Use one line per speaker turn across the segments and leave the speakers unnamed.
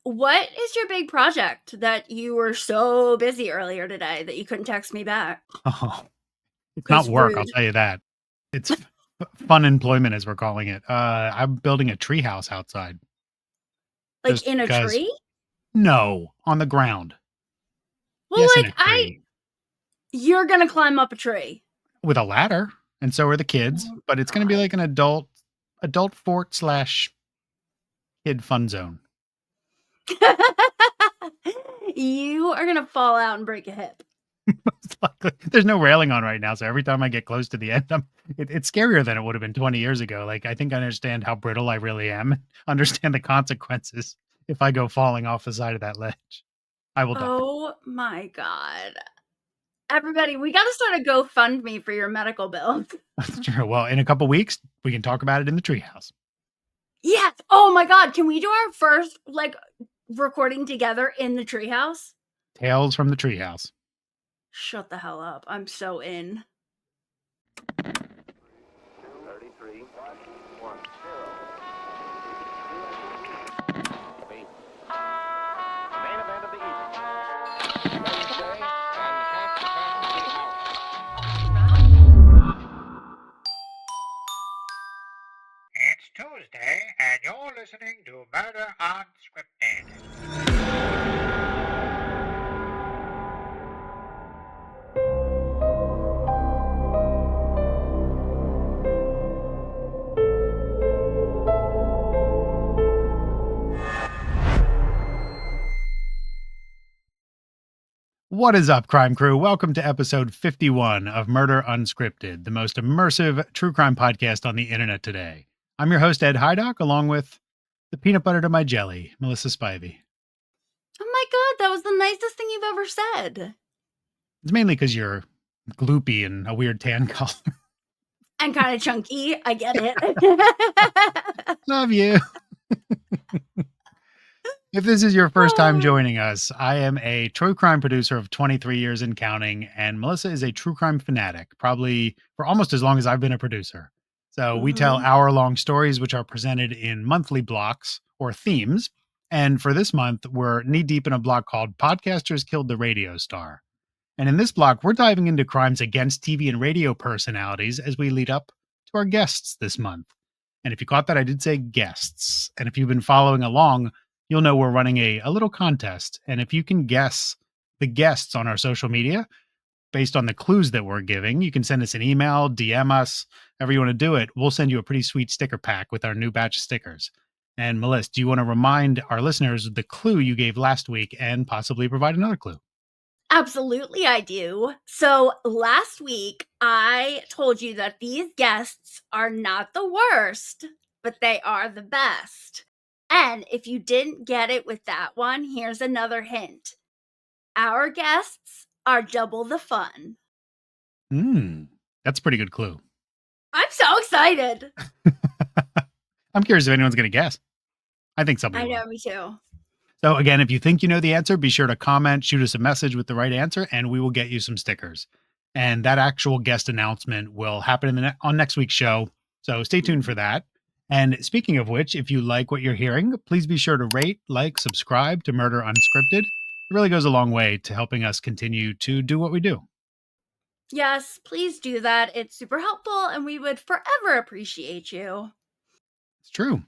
What is your big project that you were so busy earlier today that you couldn't text me back?
Oh, it's not
'Cause
work, I'll
rude.
tell you that. It's fun employment, as we're calling it. I'm building a treehouse outside
Like,
just
in a
because.
tree?
No, on the ground.
Well,
Yes, in
like,
a tree
you're gonna climb up a tree.
with a ladder, and so are the kids,
Oh
but it's gonna be
god.
like an adult fort slash kid fun zone.
You are gonna fall out and break a hip.
Most likely. There's no railing on right now, so every time I get close to the end, it's scarier than it would have been 20 years ago. Like, I think I understand how brittle I really am, understand the consequences if I go falling off the side of that ledge. I will die.
Oh my god. Everybody, we gotta start a GoFundMe for your medical bills.
That's true. Well, in a couple weeks, we can talk about it in the treehouse.
Yes! Oh my god, can we do our first, recording together in the treehouse?
Tales from the treehouse.
Shut the hell up. I'm so in.
33, 1, 0. Main event of the evening. Wednesday and Hampton
It's Tuesday, and you're listening to Murder Unscripted.
What is up, crime crew? Welcome to episode 51 of Murder Unscripted, the most immersive true crime podcast on the internet today. I'm your host, Ed Hydock, along with the peanut butter to my jelly, Melissa Spivey.
Oh my god, that was the nicest thing you've ever said.
It's mainly because you're gloopy and a weird tan color.
And kinda chunky, I get it.
Love you. If this is your first time joining us, I am a true crime producer of 23 years and counting, and Melissa is a true crime fanatic, probably for almost as long as I've been a producer. So we tell hour-long stories which are presented in monthly blocks or themes. And for this month, we're knee-deep in a block called Podcasters Killed the Radio Star. And in this block, we're diving into crimes against TV and radio personalities as we lead up to our guests this month. And if you caught that, I did say guests. And if you've been following along, you'll know we're running a little contest. And if you can guess the guests on our social media based on the clues that we're giving, you can send us an email, DM us, however you want to do it. We'll send you a pretty sweet sticker pack with our new batch of stickers. And Melissa, do you want to remind our listeners the clue you gave last week and possibly provide another clue?
Absolutely, I do. So last week, I told you that these guests are not the worst, but they are the best. And if you didn't get it with that one, here's another hint. Our guests are double the fun.
That's a pretty good clue.
I'm so excited.
I'm curious if anyone's going to guess. I think somebody
I know,
will.
me too.
So again, if you think you know the answer, be sure to comment, shoot us a message with the right answer, and we will get you some stickers. And that actual guest announcement will happen on next week's show. So stay tuned for that. And speaking of which, if you like what you're hearing, please be sure to rate, like, subscribe to Murder Unscripted. It really goes a long way to helping us continue to do what we do.
Yes, please do that. It's super helpful, and we would forever appreciate you.
It's true.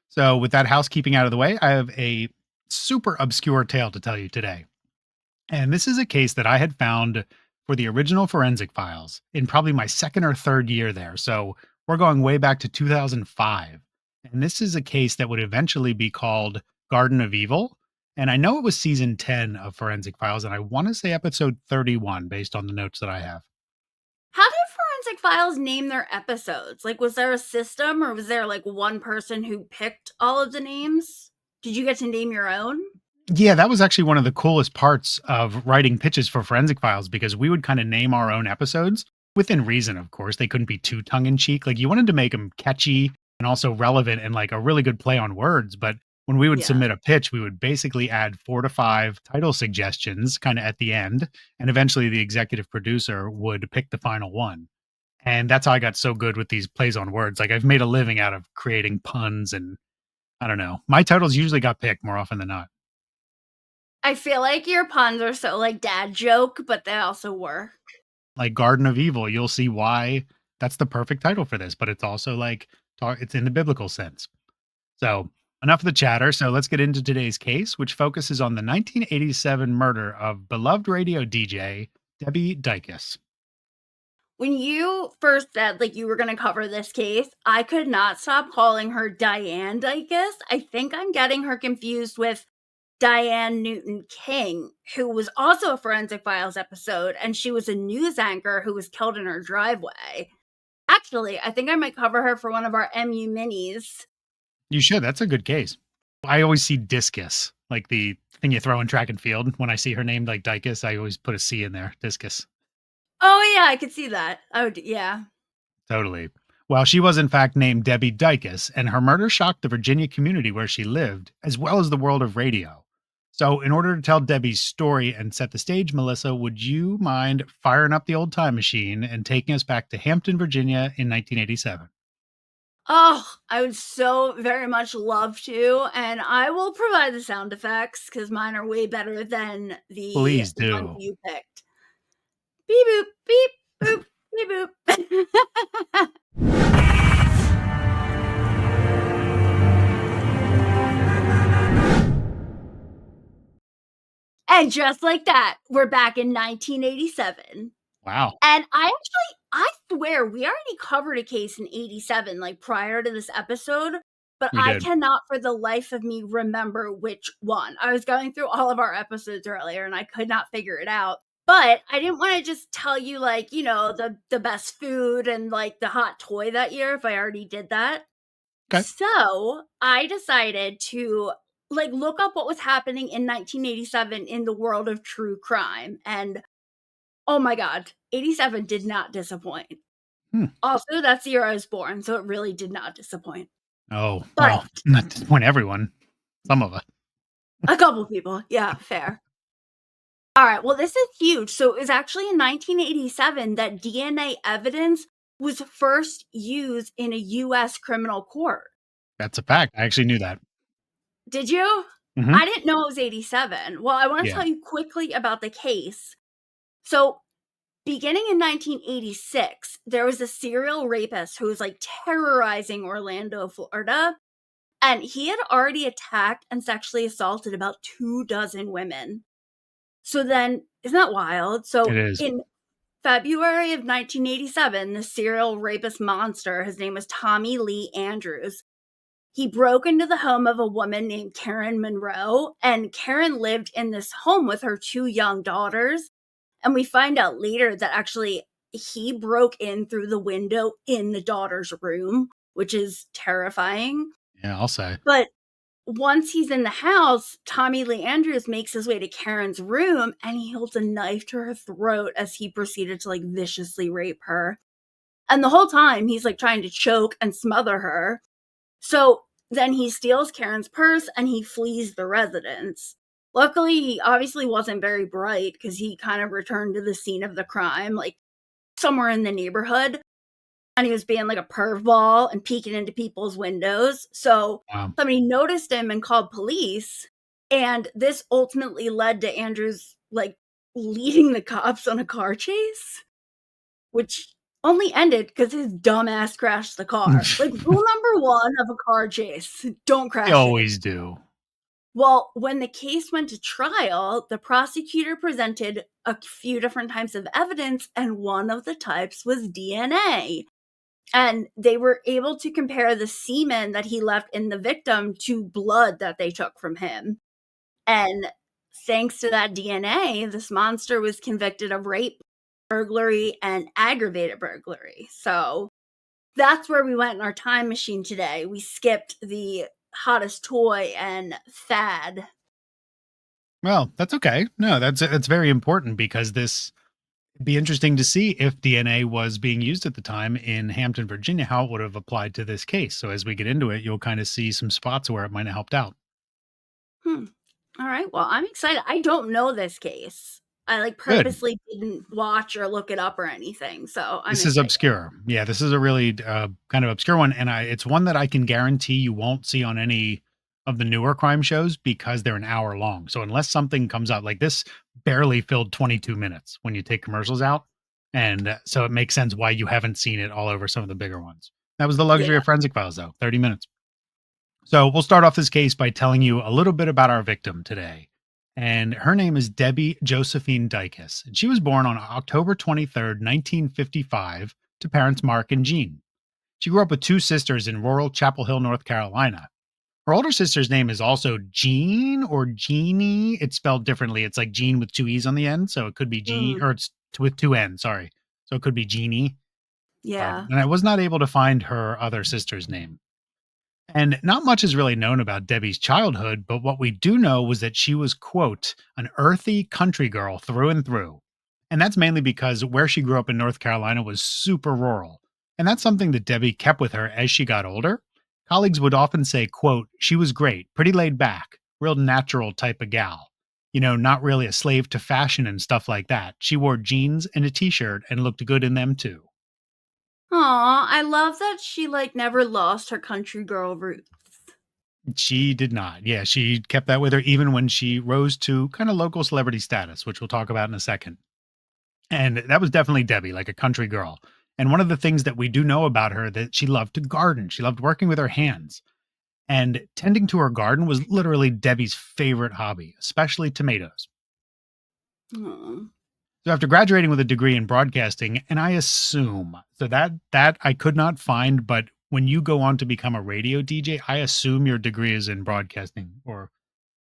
So with that housekeeping out of the way, I have a super obscure tale to tell you today. And this is a case that I had found for the original Forensic Files in probably my second or third year there. So we're going way back to 2005. And this is a case that would eventually be called Garden of Evil. And I know it was season 10 of Forensic Files, and I want to say episode 31 based on the notes that I have.
How did Forensic Files name their episodes? Like, was there a system, or was there like one person who picked all of the names? Did you get to name your own?
Yeah, that was actually one of the coolest parts of writing pitches for Forensic Files, because we would kind of name our own episodes within reason, of course. They couldn't be too tongue in cheek. Like, you wanted to make them catchy and also relevant and like a really good play on words. But when we would submit a pitch, we would basically add 4 to 5 title suggestions kind of at the end. And eventually the executive producer would pick the final one. And that's how I got so good with these plays on words. Like, I've made a living out of creating puns and I don't know. My titles usually got picked more often than not.
I feel like your puns are so like dad joke, but they also work.
Like Garden of Evil, you'll see why that's the perfect title for this, but it's also like it's in the biblical sense. So enough of the chatter. So let's get into today's case, which focuses on the 1987 murder of beloved radio DJ Debbie Dicus.
When you first said like you were going to cover this case, I could not stop calling her Diane Dicus. I think I'm getting her confused with Diane Newton King, who was also a Forensic Files episode, and she was a news anchor who was killed in her driveway. Actually, I think I might cover her for one of our MU minis.
You should. That's a good case. I always see discus, like the thing you throw in track and field. When I see her named like Dicus, I always put a C in there. Discus.
Oh, yeah, I could see that. Yeah.
Totally. Well, she was in fact named Debbie Dicus, and her murder shocked the Virginia community where she lived, as well as the world of radio. So, in order to tell Debbie's story and set the stage, Melissa, would you mind firing up the old time machine and taking us back to Hampton, Virginia in 1987?
Oh, I would so very much love to, and I will provide the sound effects because mine are way better than the
Please
ones
do.
you picked. Beep boop, beep boop, beep boop. And just like that, we're back in 1987.
Wow.
And I swear we already covered a case in 87, like prior to this episode, but
We
I
did.
cannot for the life of me remember which one. I was going through all of our episodes earlier and I could not figure it out. But I didn't want to just tell you like, you know, the best food and like the hot toy that year if I already did that.
Okay.
So I decided to like look up what was happening in 1987 in the world of true crime. And oh my God, 87 did not disappoint. Also, that's the year I was born, so it really did not disappoint.
Oh,
But
well, not to disappoint everyone. Some of us.
a couple people. Yeah, fair. All right, well, this is huge. So it was actually in 1987 that DNA evidence was first used in a U.S. criminal court.
That's a fact. I actually knew that.
Did you?
Mhm.
I didn't know it was 87. Well, I want to
Yeah.
tell you quickly about the case. So beginning in 1986, there was a serial rapist who was like terrorizing Orlando, Florida. And he had already attacked and sexually assaulted about 24 women. So then, isn't that wild? So
It is.
in February of 1987, the serial rapist monster, his name was Tommy Lee Andrews, he broke into the home of a woman named Karen Monroe, and Karen lived in this home with her 2 young daughters. And we find out later that actually he broke in through the window in the daughter's room, which is terrifying.
Yeah, I'll say.
But once he's in the house, Tommy Lee Andrews makes his way to Karen's room and he holds a knife to her throat as he proceeded to like viciously rape her. And the whole time he's like trying to choke and smother her. So then he steals Karen's purse and he flees the residence. Luckily, he obviously wasn't very bright because he kind of returned to the scene of the crime, like somewhere in the neighborhood. And he was being like a perv ball and peeking into people's windows. So somebody noticed him and called police. And this ultimately led to Andrews like leading the cops on a car chase, which only ended because his dumbass crashed the car. Like rule number 1 of a car chase, don't crash
They
it.
always do.
Well, when the case went to trial, the prosecutor presented a few different types of evidence, and one of the types was DNA. And they were able to compare the semen that he left in the victim to blood that they took from him. And thanks to that DNA, this monster was convicted of rape, burglary, and aggravated burglary. So that's where we went in our time machine today. We skipped the hottest toy and fad.
Well, that's okay. No, that's very important because it'd be interesting to see if DNA was being used at the time in Hampton, Virginia, how it would have applied to this case. So as we get into it, you'll kind of see some spots where it might have helped out.
All right. Well, I'm excited. I don't know this case. I like purposely didn't watch or look it up or anything. So
This is obscure. Yeah, this is a really kind of obscure one. And it's one that I can guarantee you won't see on any of the newer crime shows because they're an hour long. So unless something comes out like this, barely filled 22 minutes when you take commercials out. And so it makes sense why you haven't seen it all over some of the bigger ones. That was the luxury
Yeah.
of Forensic Files, though, 30 minutes. So we'll start off this case by telling you a little bit about our victim today. And her name is Debbie Josephine Dicus. And she was born on October 23rd, 1955, to parents Mark and Jean. She grew up with two sisters in rural Chapel Hill, North Carolina. Her older sister's name is also Jean or Jeannie. It's spelled differently. It's like Jean with two E's on the end. So it could be Jean, or it's with two N's, sorry. So it could be Jeannie.
Yeah.
And I was not able to find her other sister's name. And not much is really known about Debbie's childhood, but what we do know was that she was, quote, an earthy country girl through and through. And that's mainly because where she grew up in North Carolina was super rural. And that's something that Debbie kept with her as she got older. Colleagues would often say, quote, she was great, pretty laid back, real natural type of gal. You know, not really a slave to fashion and stuff like that. She wore jeans and a t-shirt and looked good in them too.
Aw, I love that she never lost her country girl roots.
She did not. Yeah, she kept that with her even when she rose to kind of local celebrity status, which we'll talk about in a second. And that was definitely Debbie, like a country girl. And one of the things that we do know about her that she loved to garden. She loved working with her hands. And tending to her garden was literally Debbie's favorite hobby, especially tomatoes.
Aw.
So after graduating with a degree in broadcasting, and I assume, so that I could not find, but when you go on to become a radio DJ, I assume your degree is in broadcasting, or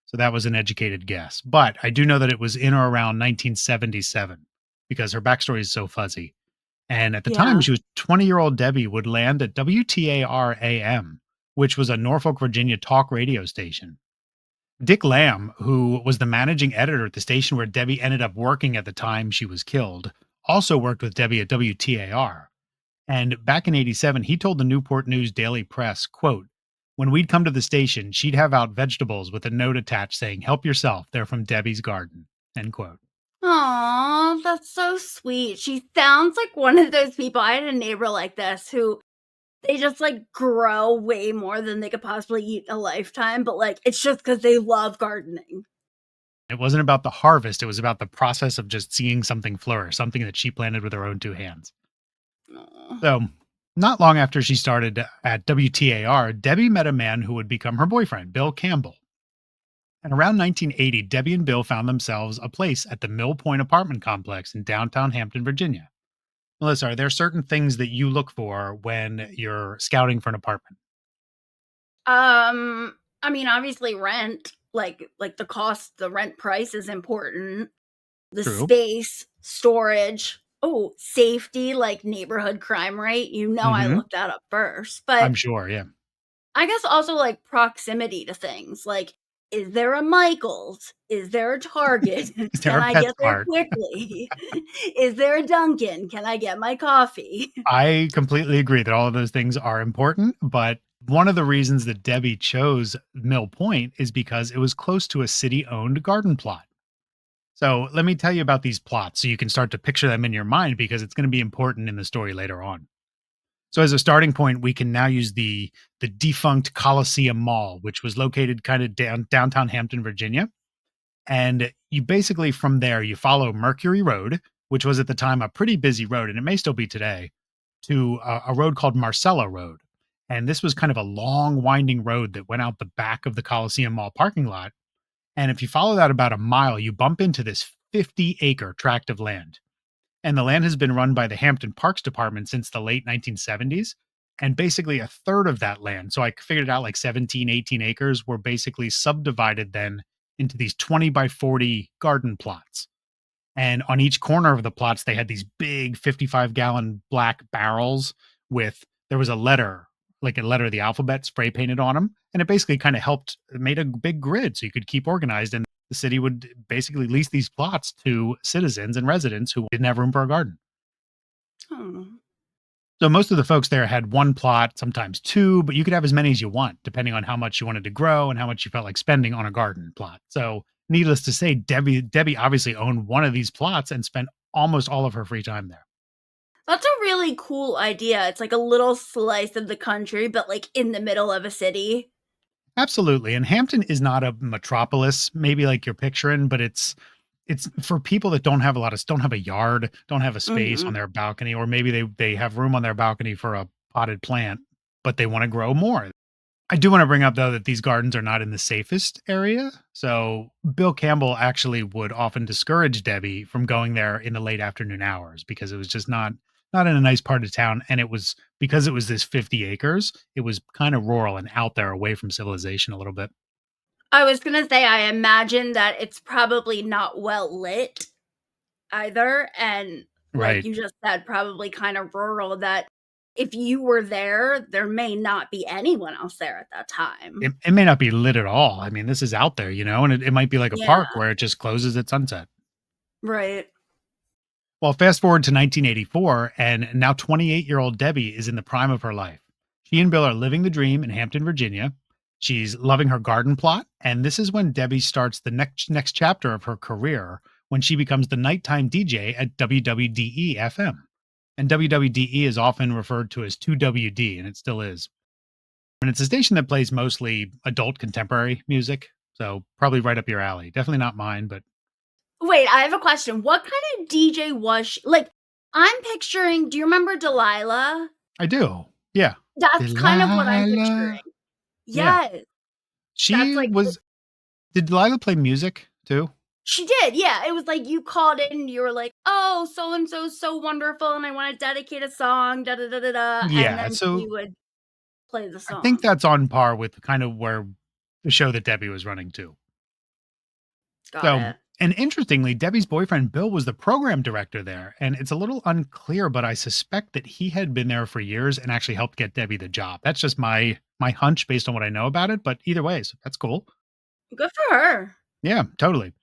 so that was an educated guess. But I do know that it was in or around 1977 because her backstory is so fuzzy. And at the time,
Yeah.
she was 20-year-old Debbie would land at WTAR AM, which was a Norfolk, Virginia talk radio station. Dick Lamb, who was the managing editor at the station where Debbie ended up working at the time she was killed, also worked with Debbie at WTAR. And back in 87, he told the Newport News Daily Press, quote, when we'd come to the station, she'd have out vegetables with a note attached saying, help yourself, they're from Debbie's garden, end quote.
Aw, that's so sweet. She sounds like one of those people. I had a neighbor like this who they just grow way more than they could possibly eat in a lifetime, but it's just because they love gardening.
It wasn't about the harvest. It was about the process of just seeing something flourish, something that she planted with her own two hands.
Aw.
So not long after she started at WTAR, Debbie met a man who would become her boyfriend, Bill Campbell. And around 1980, Debbie and Bill found themselves a place at the Mill Point apartment complex in downtown Hampton, Virginia. Melissa, are there certain things that you look for when you're scouting for an apartment?
I mean, obviously rent, the cost, the rent price is important. The
True.
space, storage, safety, neighborhood crime rate. I
Mhm.
looked that up first. But
I'm sure, yeah.
I guess also proximity to things. Is there a Michael's? Is there a Target?
Is there
Can
a
I get there
PetSmart?
quickly? Is there a Dunkin'? Can I get my coffee?
I completely agree that all of those things are important, but one of the reasons that Debbie chose Mill Point is because it was close to a city-owned garden plot. So let me tell you about these plots so you can start to picture them in your mind because it's going to be important in the story later on. So as a starting point, we can now use the defunct Coliseum Mall, which was located kind of downtown Hampton, Virginia. And you basically from there, you follow Mercury Road, which was at the time a pretty busy road, and it may still be today, to a road called Marcella Road. And this was kind of a long, winding road that went out the back of the Coliseum Mall parking lot. And if you follow that about a mile, you bump into this 50-acre tract of land. And the land has been run by the Hampton Parks Department since the late 1970s. And basically a third of that land, so I figured it out 17, 18 acres, were basically subdivided then into these 20 by 40 garden plots. And on each corner of the plots, they had these big 55-gallon black barrels there was a letter, like a letter of the alphabet spray painted on them. And it basically kind of made a big grid so you could keep organized. And the city would basically lease these plots to citizens and residents who didn't have room for a garden.
Oh.
So most of the folks there had one plot, sometimes two, but you could have as many as you want, depending on how much you wanted to grow and how much you felt like spending on a garden plot. So needless to say, Debbie obviously owned one of these plots and spent almost all of her free time there.
That's a really cool idea. It's a little slice of the country, but in the middle of a city.
Absolutely. And Hampton is not a metropolis, maybe like you're picturing, but it's for people that don't have a yard, don't have a space on
Mhm.
their balcony, or maybe they have room on their balcony for a potted plant, but they want to grow more. I do want to bring up though that these gardens are not in the safest area. So Bill Campbell actually would often discourage Debbie from going there in the late afternoon hours because it was just not in a nice part of town. And it was because it was this 50 acres, it was kind of rural and out there away from civilization a little bit.
I was gonna say, I imagine that it's probably not well lit either, and like
Right.
you just said, probably kind of rural that if you were there, there may not be anyone else there at that time.
It may not be lit at all. I mean, this is out there, and it might be like a
Yeah,
park where it just closes at sunset.
right.
Well, fast forward to 1984, and now 28-year-old Debbie is in the prime of her life. She and Bill are living the dream in Hampton, Virginia. She's loving her garden plot, and this is when Debbie starts the next chapter of her career when she becomes the nighttime DJ at WWDE FM. And WWDE is often referred to as 2WD, and it still is. And it's a station that plays mostly adult contemporary music, so probably right up your alley. Definitely not mine, but
Wait, I have a question. What kind of DJ was she? Like, I'm picturing, do you remember Delilah?
I do. Yeah.
That's kind of what I'm
Delilah.
picturing.
Yeah.
Yes, that's
She
like
was Did Delilah play music too?
she did, yeah. It was like you called in and you were like, "Oh, so and so's so wonderful, and I want to dedicate a song, da da da da da," and
Yeah,
then she
so
would play the
I think
song.
that's on par with kind of where the show that Debbie was running too.
Got
So,
it.
and interestingly, Debbie's boyfriend Bill was the program director there, and it's a little unclear, but I suspect that he had been there for years and actually helped get Debbie the job. That's just my hunch based on what I know about it, but either way, so that's cool.
Good for her.
Yeah, totally.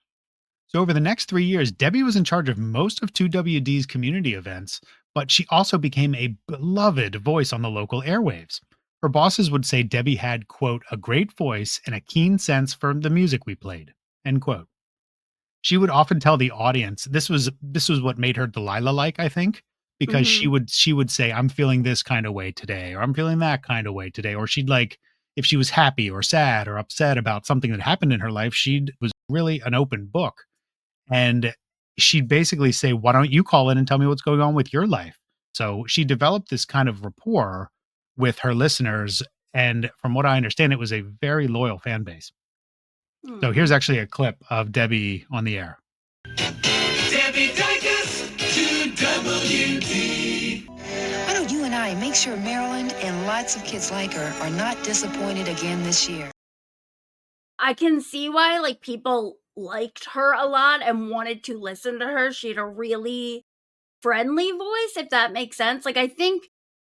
So over the next 3 years, Debbie was in charge of most of 2WD's community events, but she also became a beloved voice on the local airwaves. Her bosses would say Debbie had, quote, a great voice and a keen sense for the music we played, end quote. She would often tell the audience this was what made her Delilah like, I think, because she
Mhm.
would she would say, I'm feeling this kind of way today, or I'm feeling that kind of way today. Or she'd like, if she was happy or sad or upset about something that happened in her life, she was really an open book. And she'd basically say, "Why don't you call in and tell me what's going on with your life?" So she developed this kind of rapport with her listeners. And from what I understand, it was a very loyal fan base. So here's
Mm.
actually a clip of Debbie on the air.
Debbie Dicus to WD.
Why don't you and I make sure Maryland and lots of kids like her are not disappointed again this year?
I can see why, like, people liked her a lot and wanted to listen to her. She had a really friendly voice, if that makes sense. Like, I think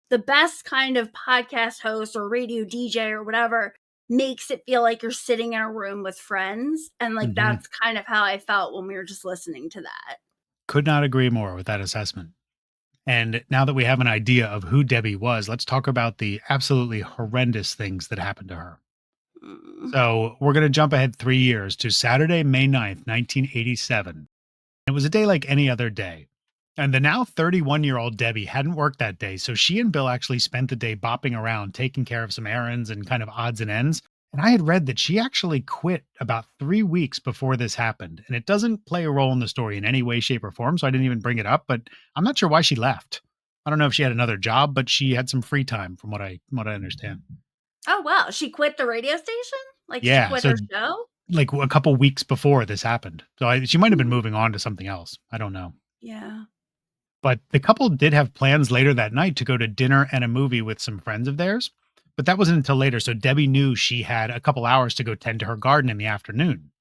the best kind of podcast host or radio DJ or whatever makes it feel like you're sitting in a room with friends. And like
Mhm.
that's kind of how I felt when we were just listening to that.
Could not agree more with that assessment. And now that we have an idea of who Debbie was, let's talk about the absolutely horrendous things that happened to her.
Mm.
So we're going to jump ahead 3 years to Saturday, May 9th, 1987. It was a day like any other day. And the now 31-year-old Debbie hadn't worked that day. So she and Bill actually spent the day bopping around, taking care of some errands and kind of odds and ends. And I had read that she actually quit about 3 weeks before this happened. And it doesn't play a role in the story in any way, shape, or form. So I didn't even bring it up, but I'm not sure why she left. I don't know if she had another job, but she had some free time from what I understand.
Oh wow. She quit the radio station? Like she
Yeah.
quit
So
her show?
like a couple weeks before this happened. So she might have been
Mm.
moving on to something else. I don't know.
Yeah.
But the couple did have plans later that night to go to dinner and a movie with some friends of theirs, but that wasn't until later. So Debbie knew she had a couple hours to go tend to her garden in the afternoon.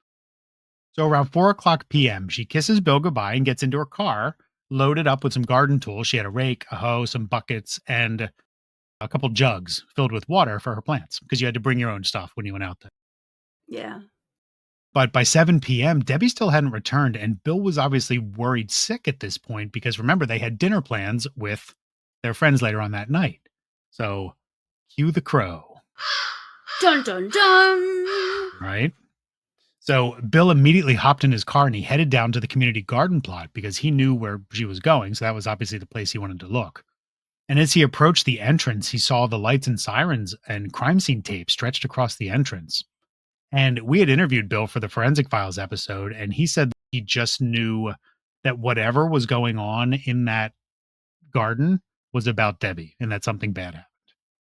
So around 4 o'clock p.m., she kisses Bill goodbye and gets into her car, loaded up with some garden tools. She had a rake, a hoe, some buckets, and a couple jugs filled with water for her plants because you had to bring your own stuff when you went out there.
Yeah.
But by 7 p.m., Debbie still hadn't returned, and Bill was obviously worried sick at this point because remember, they had dinner plans with their friends later on that night. So, cue the crow,
Dun dun dun.
right? So, Bill immediately hopped in his car and he headed down to the community garden plot because he knew where she was going. So, that was obviously the place he wanted to look. And as he approached the entrance, he saw the lights and sirens and crime scene tape stretched across the entrance. And we had interviewed Bill for the Forensic Files episode, and he said that he just knew that whatever was going on in that garden was about Debbie and that something bad happened.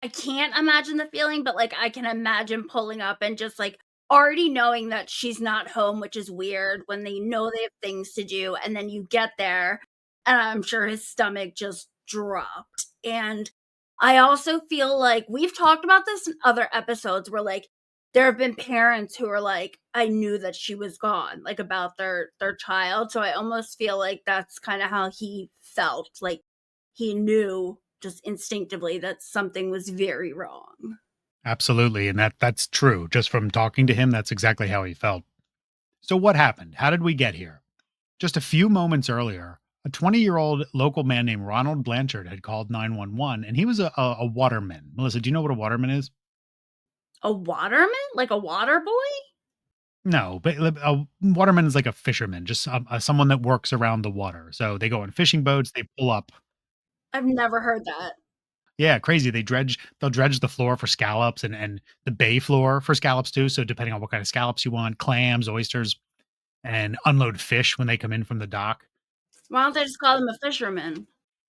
I can't imagine the feeling, but, like, I can imagine pulling up and just, like, already knowing that she's not home, which is weird when they know they have things to do, and then you get there, and I'm sure his stomach just dropped. And I also feel like we've talked about this in other episodes where, like, there have been parents who are like, "I knew that she was gone," like, about their child, so I almost feel like that's kinda how he felt, like, he knew just instinctively that something was very wrong.
Absolutely. And that's true. Just from talking to him, that's exactly how he felt. So, what happened? How did we get here? Just a few moments earlier, a 20-year-old local man named Ronald Blanchard had called 911, and he was a waterman. Melissa, do you know what a waterman is?
A waterman? Like a water boy?
No, but a waterman is like a fisherman, just someone that works around the water. So they go on fishing boats, they pull up.
I've never heard that.
Yeah, crazy. They'll dredge the floor for scallops and the bay floor for scallops too. So depending on what kind of scallops you want, clams, oysters, and unload fish when they come in from the dock.
Why don't they just call him a fisherman?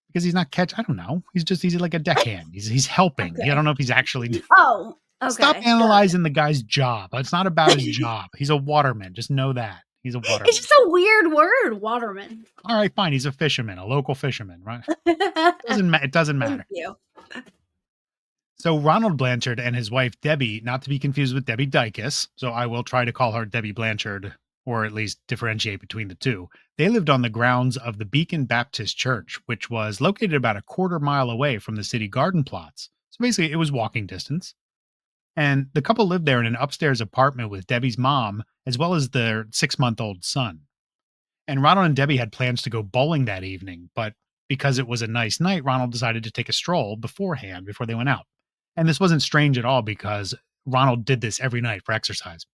Because he's not I don't know. He's like a deckhand. He's helping.
Okay.
I don't know if he's actually
Oh, okay.
Stop
got it.
analyzing the guy's job. It's not about his job. He's a waterman. Just know that. He's a waterman.
It's just a weird word, waterman.
All right, fine. He's a fisherman, a local fisherman, right? It doesn't matter.
Thank you.
So Ronald Blanchard and his wife Debbie, not to be confused with Debbie Dicus, so I will try to call her Debbie Blanchard, or at least differentiate between the two. They lived on the grounds of the Beacon Baptist Church, which was located about a quarter-mile away from the city garden plots. So basically, it was walking distance. And the couple lived there in an upstairs apartment with Debbie's mom, as well as their 6-month-old son. And Ronald and Debbie had plans to go bowling that evening, but because it was a nice night, Ronald decided to take a stroll beforehand before they went out. And this wasn't strange at all because Ronald did this every night for exercise.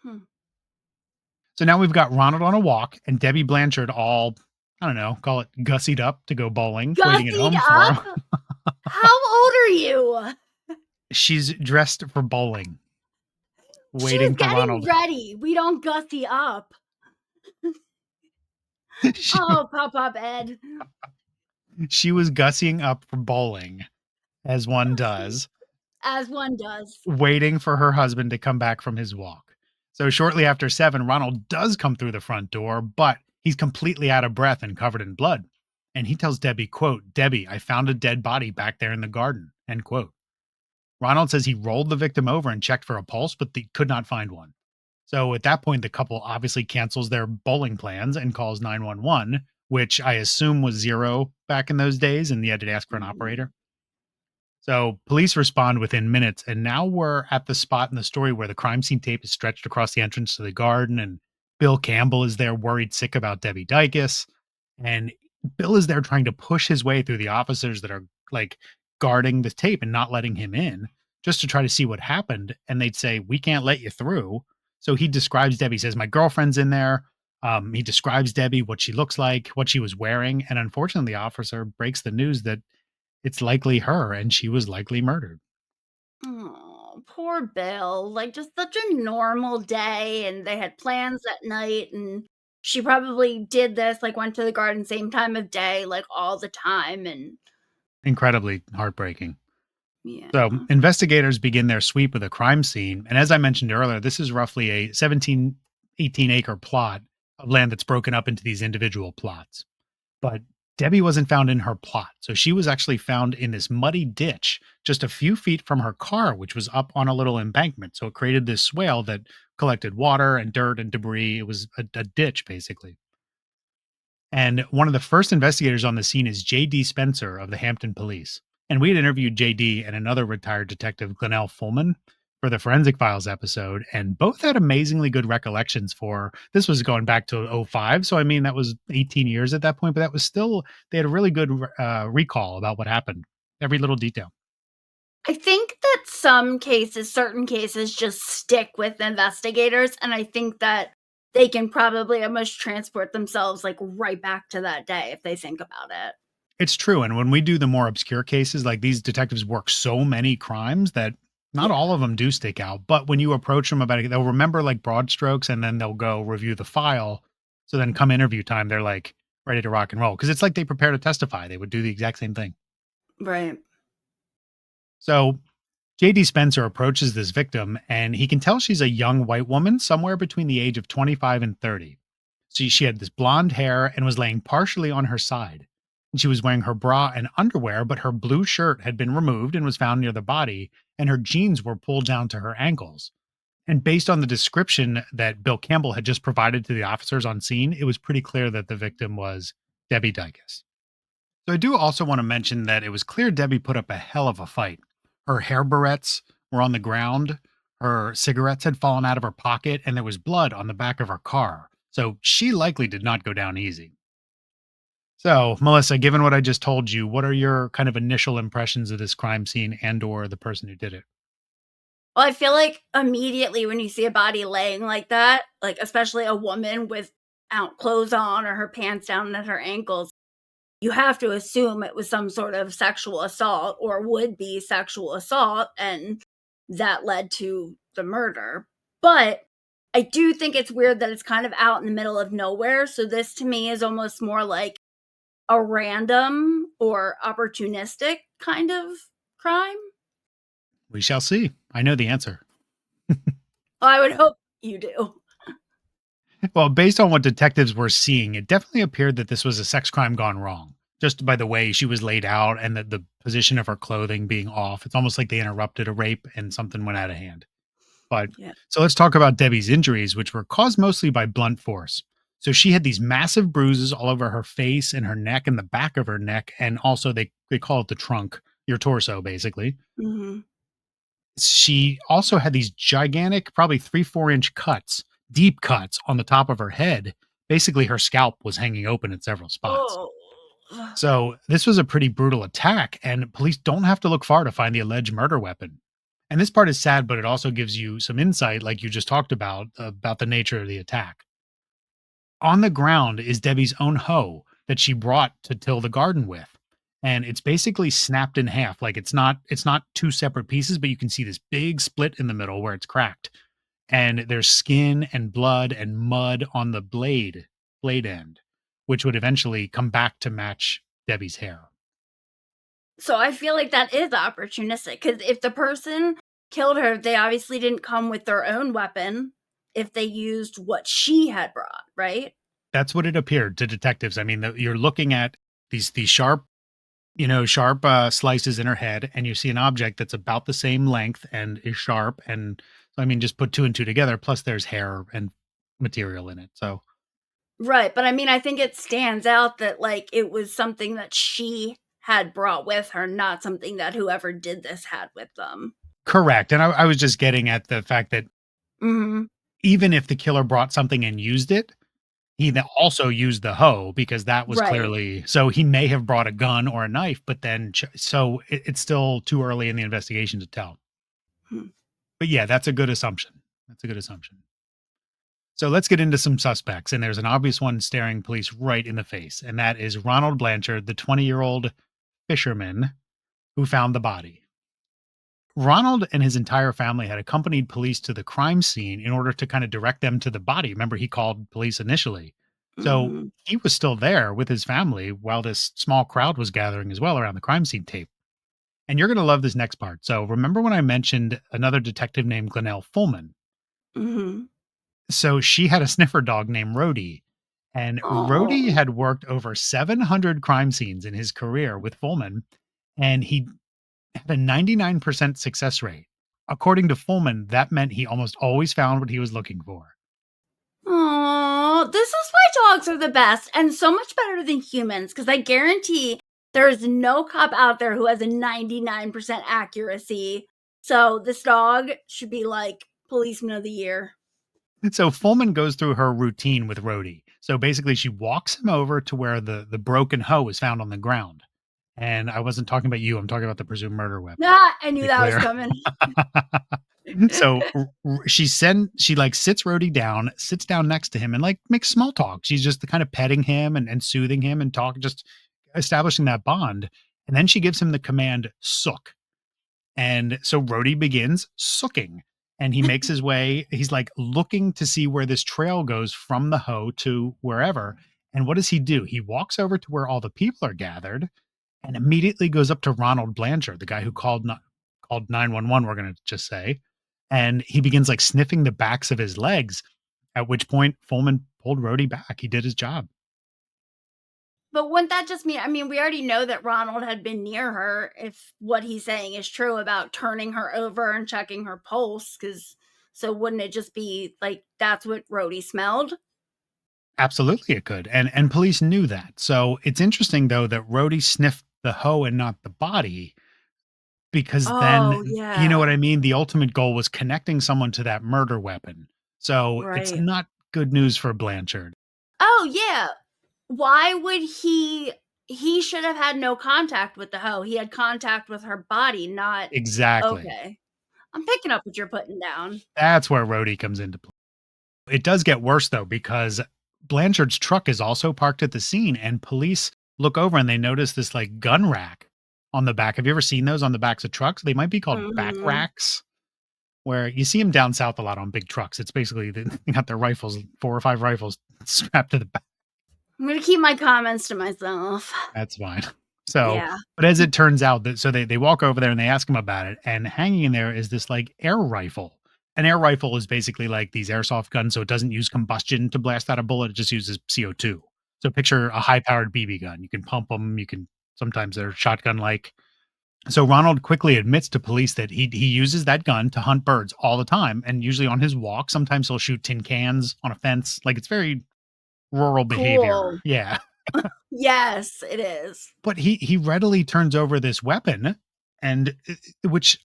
So now we've got Ronald on a walk and Debbie Blanchard all, I don't know, call it gussied up to go bowling, waiting at home for him.
How old are you?
She's dressed for bowling,
She's
waiting for
getting
Ronald.
ready. We don't gussy up. Oh, Pop Ed.
She was gussying up for bowling, as one does.
As one does.
Waiting for her husband to come back from his walk. So shortly after 7, Ronald does come through the front door, but he's completely out of breath and covered in blood. And he tells Debbie, quote, "Debbie, I found a dead body back there in the garden," end quote. Ronald says he rolled the victim over and checked for a pulse, but they could not find one. So at that point, the couple obviously cancels their bowling plans and calls 911, which I assume was 0 back in those days, and you had to ask for an operator. So police respond within minutes, and now we're at the spot in the story where the crime scene tape is stretched across the entrance to the garden, and Bill Campbell is there worried sick about Debbie Dicus, and Bill is there trying to push his way through the officers that are like guarding the tape and not letting him in just to try to see what happened. And they'd say, "We can't let you through." So he describes Debbie, says, "My girlfriend's in there." He describes Debbie, what she looks like, what she was wearing. And unfortunately, the officer breaks the news that it's likely her and she was likely murdered.
Oh, poor Bill. Like, just such a normal day, and they had plans at night, and she probably did this, like, went to the garden same time of day, like, all the time, and
Incredibly heartbreaking.
yeah.
So investigators begin their sweep of the crime scene. And as I mentioned earlier, this is roughly a 17, 18 acre plot of land that's broken up into these individual plots. But Debbie wasn't found in her plot. So she was actually found in this muddy ditch just a few feet from her car, which was up on a little embankment. So it created this swale that collected water and dirt and debris. It was a ditch, basically. And one of the first investigators on the scene is J.D. Spencer of the Hampton Police. And we had interviewed J.D. and another retired detective, Glenelle Fullman, for the Forensic Files episode. And both had amazingly good recollections for, this was going back to 2005. So, I mean, that was 18 years at that point, but that was still, they had a really good recall about what happened. Every little detail.
I think that certain cases just stick with investigators, and I think that they can probably almost transport themselves like right back to that day if they think about it.
It's true. And when we do the more obscure cases, like these detectives work so many crimes that not all of them do stick out. But when you approach them about it, they'll remember like broad strokes and then they'll go review the file. So then come interview time, they're like ready to rock and roll. Cause it's like they prepare to testify. They would do the exact same thing.
Right.
So JD Spencer approaches this victim and he can tell she's a young white woman somewhere between the age of 25 and 30. She had this blonde hair and was laying partially on her side. And she was wearing her bra and underwear, but her blue shirt had been removed and was found near the body, and her jeans were pulled down to her ankles. And based on the description that Bill Campbell had just provided to the officers on scene, it was pretty clear that the victim was Debbie Dicus. So I do also want to mention that it was clear Debbie put up a hell of a fight. Her hair barrettes were on the ground, her cigarettes had fallen out of her pocket, and there was blood on the back of her car. So she likely did not go down easy. So, Melissa, given what I just told you, what are your kind of initial impressions of this crime scene and or the person who did it?
Well, I feel like immediately when you see a body laying like that, like especially a woman with clothes on or her pants down at her ankles, you have to assume it was some sort of sexual assault or would be sexual assault, and that led to the murder. But I do think it's weird that it's kind of out in the middle of nowhere. So this to me is almost more like a random or opportunistic kind of crime.
We shall see. I know the answer.
I would hope you do.
Well, based on what detectives were seeing, it definitely appeared that this was a sex crime gone wrong. Just by the way she was laid out and the position of her clothing being off. It's almost like they interrupted a rape and something went out of hand. But So let's talk about Debbie's injuries, which were caused mostly by blunt force. So she had these massive bruises all over her face and her neck and the back of her neck. And also they call it the trunk, your torso, basically.
Mm-hmm.
She also had these gigantic, probably 3-4 inch cuts, deep cuts on the top of her head. Basically, her scalp was hanging open in several spots.
Oh.
So this was a pretty brutal attack, and police don't have to look far to find the alleged murder weapon. And this part is sad, but it also gives you some insight, like you just talked about the nature of the attack. On the ground is Debbie's own hoe that she brought to till the garden with. And it's basically snapped in half. Like it's not two separate pieces, but you can see this big split in the middle where it's cracked. And there's skin and blood and mud on the blade end, which would eventually come back to match Debbie's hair.
So I feel like that is opportunistic, because if the person killed her, they obviously didn't come with their own weapon if they used what she had brought, right?
That's what it appeared to detectives. I mean, you're looking at these sharp slices in her head, and you see an object that's about the same length and is sharp. And so, I mean, just put 2 and 2 together. Plus there's hair and material in it. So.
Right. But I mean, I think it stands out that like it was something that she had brought with her, not something that whoever did this had with them.
Correct. And I was just getting at the fact that even if the killer brought something and used it, he also used the hoe, because that was clearly, so he may have brought a gun or a knife, but then, so it's still too early in the investigation to tell. But yeah, that's a good assumption. So let's get into some suspects. And there's an obvious one staring police right in the face. And that is Ronald Blanchard, the 20-year-old fisherman who found the body. Ronald and his entire family had accompanied police to the crime scene in order to kind of direct them to the body. Remember, he called police initially. So he was still there with his family while this small crowd was gathering as well around the crime scene tape. And you're going to love this next part. So remember when I mentioned another detective named Glenelle Fullman? So she had a sniffer dog named Rody. And Rody had worked over 700 crime scenes in his career with Fullman. And he had a 99% success rate. According to Fullman, that meant he almost always found what he was looking for.
Oh, this is why dogs are the best and so much better than humans, because I guarantee there is no cop out there who has a 99% accuracy. So this dog should be like policeman of the year.
So Fullman goes through her routine with Rody. So basically she walks him over to where the broken hoe is found on the ground. And I wasn't talking about you. I'm talking about the presumed murder weapon.
I knew that was coming.
So she sits Rody down, sits down next to him and like makes small talk. She's just kind of petting him and soothing him and talking, just establishing that bond. And then she gives him the command, sook. And so Rody begins sooking, and he makes his way. He's like looking to see where this trail goes from the hoe to wherever. And what does he do? He walks over to where all the people are gathered and immediately goes up to Ronald Blanchard, the guy who called 911, we're going to just say. And he begins like sniffing the backs of his legs, at which point Fullman pulled Rody back. He did his job.
But wouldn't that just mean, I mean, we already know that Ronald had been near her if what he's saying is true about turning her over and checking her pulse, so wouldn't it just be like that's what Rody smelled?
Absolutely it could. And police knew that. So it's interesting though that Rody sniffed the hoe and not the body, because
Oh,
then you know
yeah.
what I mean? The ultimate goal was connecting someone to that murder weapon. So it's
Right.
not good news for Blanchard.
Oh, yeah. Why would he should have had no contact with the hoe. He had contact with her body, not
Exactly.
okay. I'm picking up what you're putting down.
That's where Rody comes into play. It does get worse though, because Blanchard's truck is also parked at the scene, and police look over and they notice this like gun rack on the back. Have you ever seen those on the backs of trucks? They might be called back
Mhm.
racks, where you see them down south a lot on big trucks. It's basically they got their rifles, 4 or 5 rifles strapped to the back.
I'm gonna keep my comments to myself.
That's fine. So,
Yeah.
but as it turns out that so they walk over there and they ask him about it, and hanging in there is this like air rifle. An air rifle is basically like these airsoft guns, so it doesn't use combustion to blast out a bullet. It just uses CO2. So picture a high-powered BB gun. You can pump them. You can sometimes they're shotgun-like. So Ronald quickly admits to police that he uses that gun to hunt birds all the time, and usually on his walk. Sometimes he'll shoot tin cans on a fence. Like it's very rural behavior.
Cool.
Yeah.
Yes, it is.
But he readily turns over this weapon, and which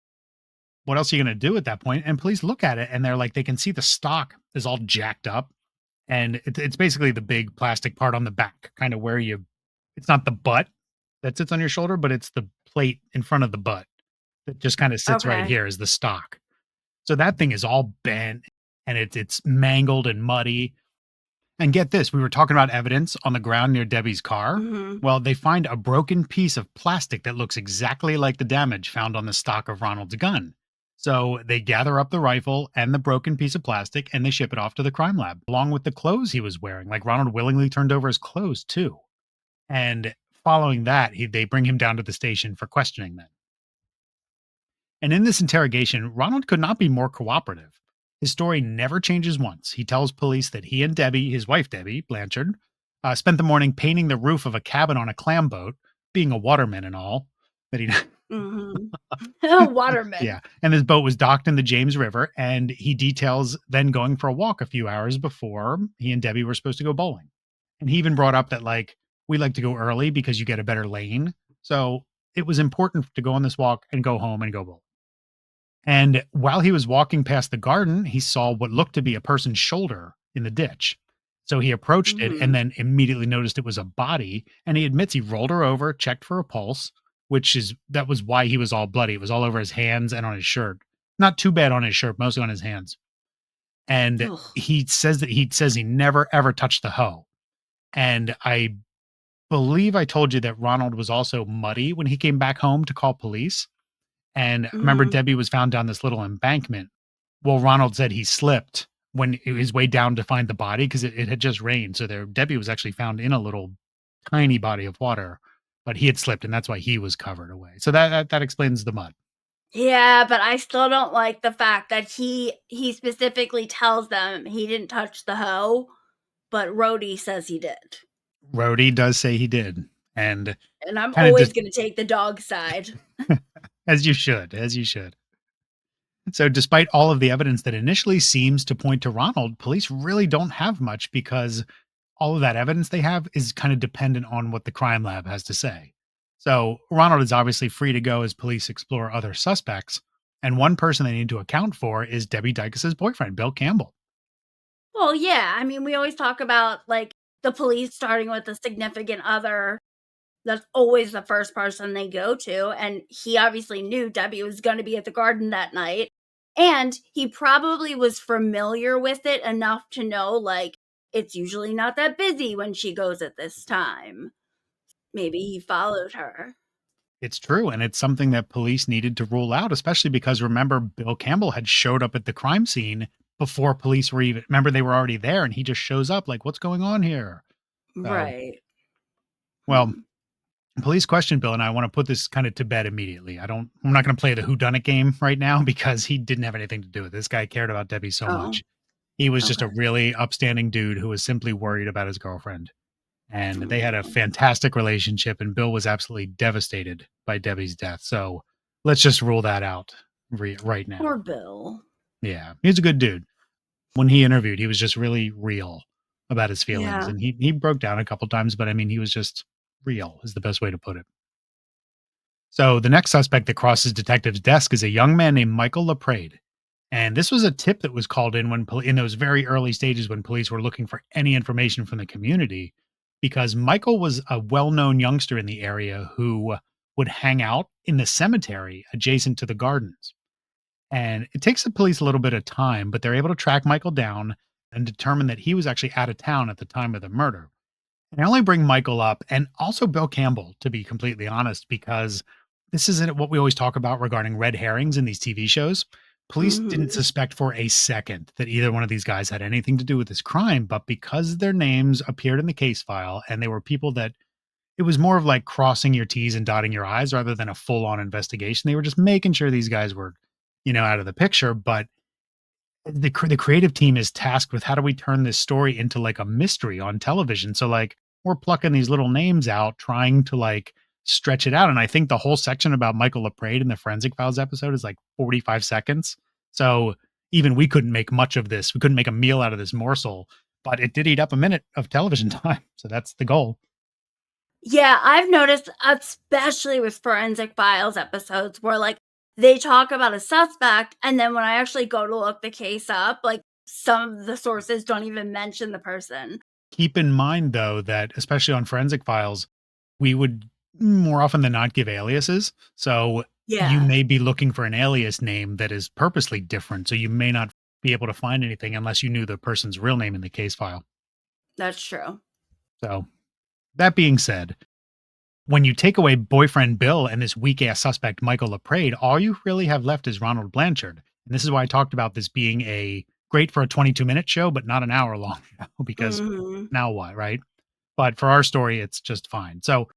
what else are you going to do at that point? And police look at it and they're like, they can see the stock is all jacked up, and it's basically the big plastic part on the back, kind of where it's not the butt that sits on your shoulder, but it's the plate in front of the butt that just kind of sits right
Okay.
here is the stock. So that thing is all bent and it's mangled and muddy. And get this, we were talking about evidence on the ground near Debbie's car.
Mhm.
Well, they find a broken piece of plastic that looks exactly like the damage found on the stock of Ronald's gun. So they gather up the rifle and the broken piece of plastic and they ship it off to the crime lab, along with the clothes he was wearing. Like Ronald willingly turned over his clothes too. And following that, they bring him down to the station for questioning then. And in this interrogation, Ronald could not be more cooperative. His story never changes once. He tells police that he and Debbie, his wife Debbie Blanchard, spent the morning painting the roof of a cabin on a clam boat, being a waterman and all. That he,
Mhm. Waterman.
yeah. And his boat was docked in the James River. And he details then going for a walk a few hours before he and Debbie were supposed to go bowling. And he even brought up that like we like to go early because you get a better lane. So it was important to go on this walk and go home and go bowling. And while he was walking past the garden, he saw what looked to be a person's shoulder in the ditch. So he approached it and
Mhm.
then immediately noticed it was a body. And he admits he rolled her over, checked for a pulse, that was why he was all bloody. It was all over his hands and on his shirt. Not too bad on his shirt, mostly on his hands. And
Ugh.
he says he never ever touched the hoe. And I believe I told you that Ronald was also muddy when he came back home to call police. And remember,
Mhm.
Debbie was found down this little embankment. Well, Ronald said he slipped when his way down to find the body because it had just rained. So Debbie was actually found in a little tiny body of water, but he had slipped, and that's why he was covered away. So that explains the mud.
Yeah, but I still don't like the fact that he specifically tells them he didn't touch the hoe, but Rody says he did.
Rody does say he did, and
And I'm
kind of
always
just
gonna take the dog side.
as you should, as you should. So, despite all of the evidence that initially seems to point to Ronald, police really don't have much because all of that evidence they have is kind of dependent on what the crime lab has to say. So, Ronald is obviously free to go as police explore other suspects. And one person they need to account for is Debbie Dicus's boyfriend, Bill Campbell.
Well, yeah, I mean, we always talk about, like, the police starting with a significant other. That's always the first person they go to, and he obviously knew Debbie was gonna be at the garden that night, and he probably was familiar with it enough to know, like, it's usually not that busy when she goes at this time. Maybe he followed her.
It's true, and it's something that police needed to rule out, especially because remember, Bill Campbell had showed up at the crime scene before police were even remember they were already there, and he just shows up like, "What's going on here?" So,
Right.
well,
Hmm.
police questioned Bill, and I want to put this kind of to bed immediately. I'm not going to play the whodunit game right now because he didn't have anything to do with it. This guy cared about Debbie so
Oh,
much. He was just a
okay.
really upstanding dude who was simply worried about his girlfriend. And they had a
Oh,
fantastic relationship, and Bill was absolutely devastated by Debbie's death. So let's just rule that out right
poor
now.
Bill.
Yeah, he's a good dude. When he interviewed, he was just really real about his feelings,
Yeah.
and he broke down a couple times, but I mean, he was just real is the best way to put it. So the next suspect that crosses detective's desk is a young man named Michael LaPrade. And this was a tip that was called in when in those very early stages when police were looking for any information from the community, because Michael was a well-known youngster in the area who would hang out in the cemetery adjacent to the gardens. And it takes the police a little bit of time, but they're able to track Michael down and determine that he was actually out of town at the time of the murder. And I only bring Michael up and also Bill Campbell, to be completely honest, because this isn't what we always talk about regarding red herrings in these TV shows. Police didn't
Hmm.
suspect for a second that either one of these guys had anything to do with this crime, but because their names appeared in the case file and they were people that it was more of like crossing your T's and dotting your I's rather than a full on investigation. They were just making sure these guys were, out of the picture. But the creative team is tasked with how do we turn this story into like a mystery on television. So like we're plucking these little names out, trying to like stretch it out. And I think the whole section about Michael LaPrade in the Forensic Files episode is like 45 seconds. So even we couldn't make much of this. We couldn't make a meal out of this morsel, but it did eat up a minute of television time. So that's the goal.
Yeah, I've noticed, especially with Forensic Files episodes, where like they talk about a suspect, and then when I actually go to look the case up, like some of the sources don't even mention the person.
Keep in mind though that especially on Forensic Files, we would more often than not give aliases. So you
Yeah,
may be looking for an alias name that is purposely different. So you may not be able to find anything unless you knew the person's real name in the case file.
that's true.
So that being said, when you take away boyfriend Bill and this weak ass suspect Michael LaPrade, all you really have left is Ronald Blanchard. And this is why I talked about this being a great for a 22-minute show, but not an hour long show because
Hmm.
now what, right? But for our story, it's just fine. So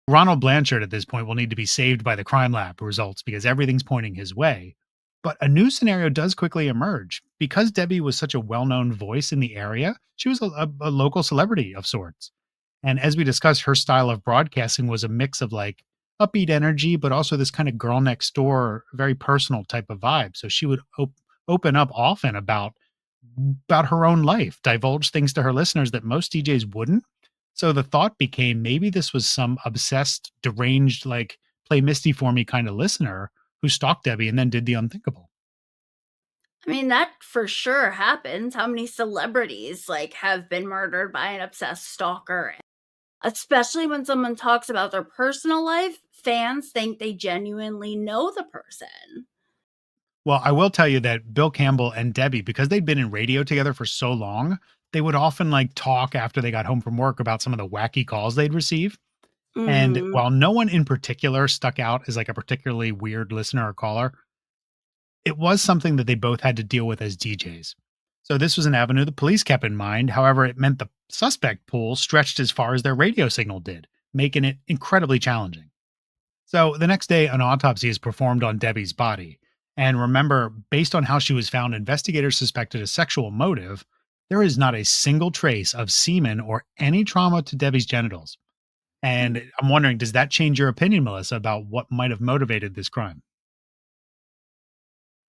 Ronald Blanchard at this point will need to be saved by the crime lab results because everything's pointing his way. But a new scenario does quickly emerge. Because Debbie was such a well known voice in the area, she was a local celebrity of sorts. And as we discussed, her style of broadcasting was a mix of like upbeat energy, but also this kind of girl next door, very personal type of vibe. So she would open up often about her own life, divulge things to her listeners that most DJs wouldn't. So the thought became maybe this was some obsessed, deranged, like play Misty for me kind of listener who stalked Debbie and then did the unthinkable.
I mean, that for sure happens. How many celebrities like have been murdered by an obsessed stalker? Especially when someone talks about their personal life, fans think they genuinely know the person.
Well, I will tell you that Bill Campbell and Debbie, because they'd been in radio together for so long, they would often like talk after they got home from work about some of the wacky calls they'd receive. And
Mhm.
while no one in particular stuck out as like a particularly weird listener or caller, it was something that they both had to deal with as DJs. So this was an avenue the police kept in mind. However, it meant the suspect pool stretched as far as their radio signal did, making it incredibly challenging. So the next day, an autopsy is performed on Debbie's body. And remember, based on how she was found, investigators suspected a sexual motive. There is not a single trace of semen or any trauma to Debbie's genitals. And I'm wondering, does that change your opinion, Melissa, about what might have motivated this crime?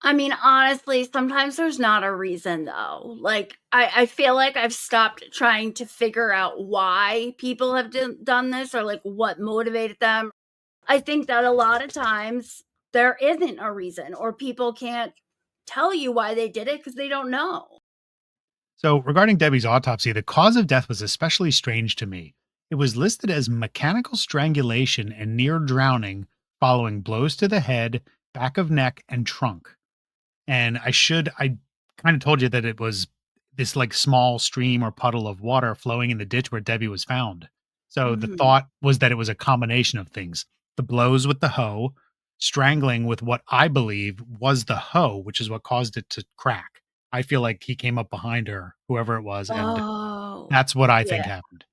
I mean, honestly, sometimes there's not a reason though. Like, I feel like I've stopped trying to figure out why people have done this or like what motivated them. I think that a lot of times there isn't a reason or people can't tell you why they did it because they don't know.
So, regarding Debbie's autopsy, the cause of death was especially strange to me. It was listed as mechanical strangulation and near drowning following blows to the head, back of neck, and trunk. And I kind of told you that it was this like small stream or puddle of water flowing in the ditch where Debbie was found. So the thought was that it was a combination of things. The blows with the hoe, strangling with what I believe was the hoe, which is what caused it to crack. I feel like he came up behind her, whoever it was, and
Oh.
that's what I think
Yeah.
happened.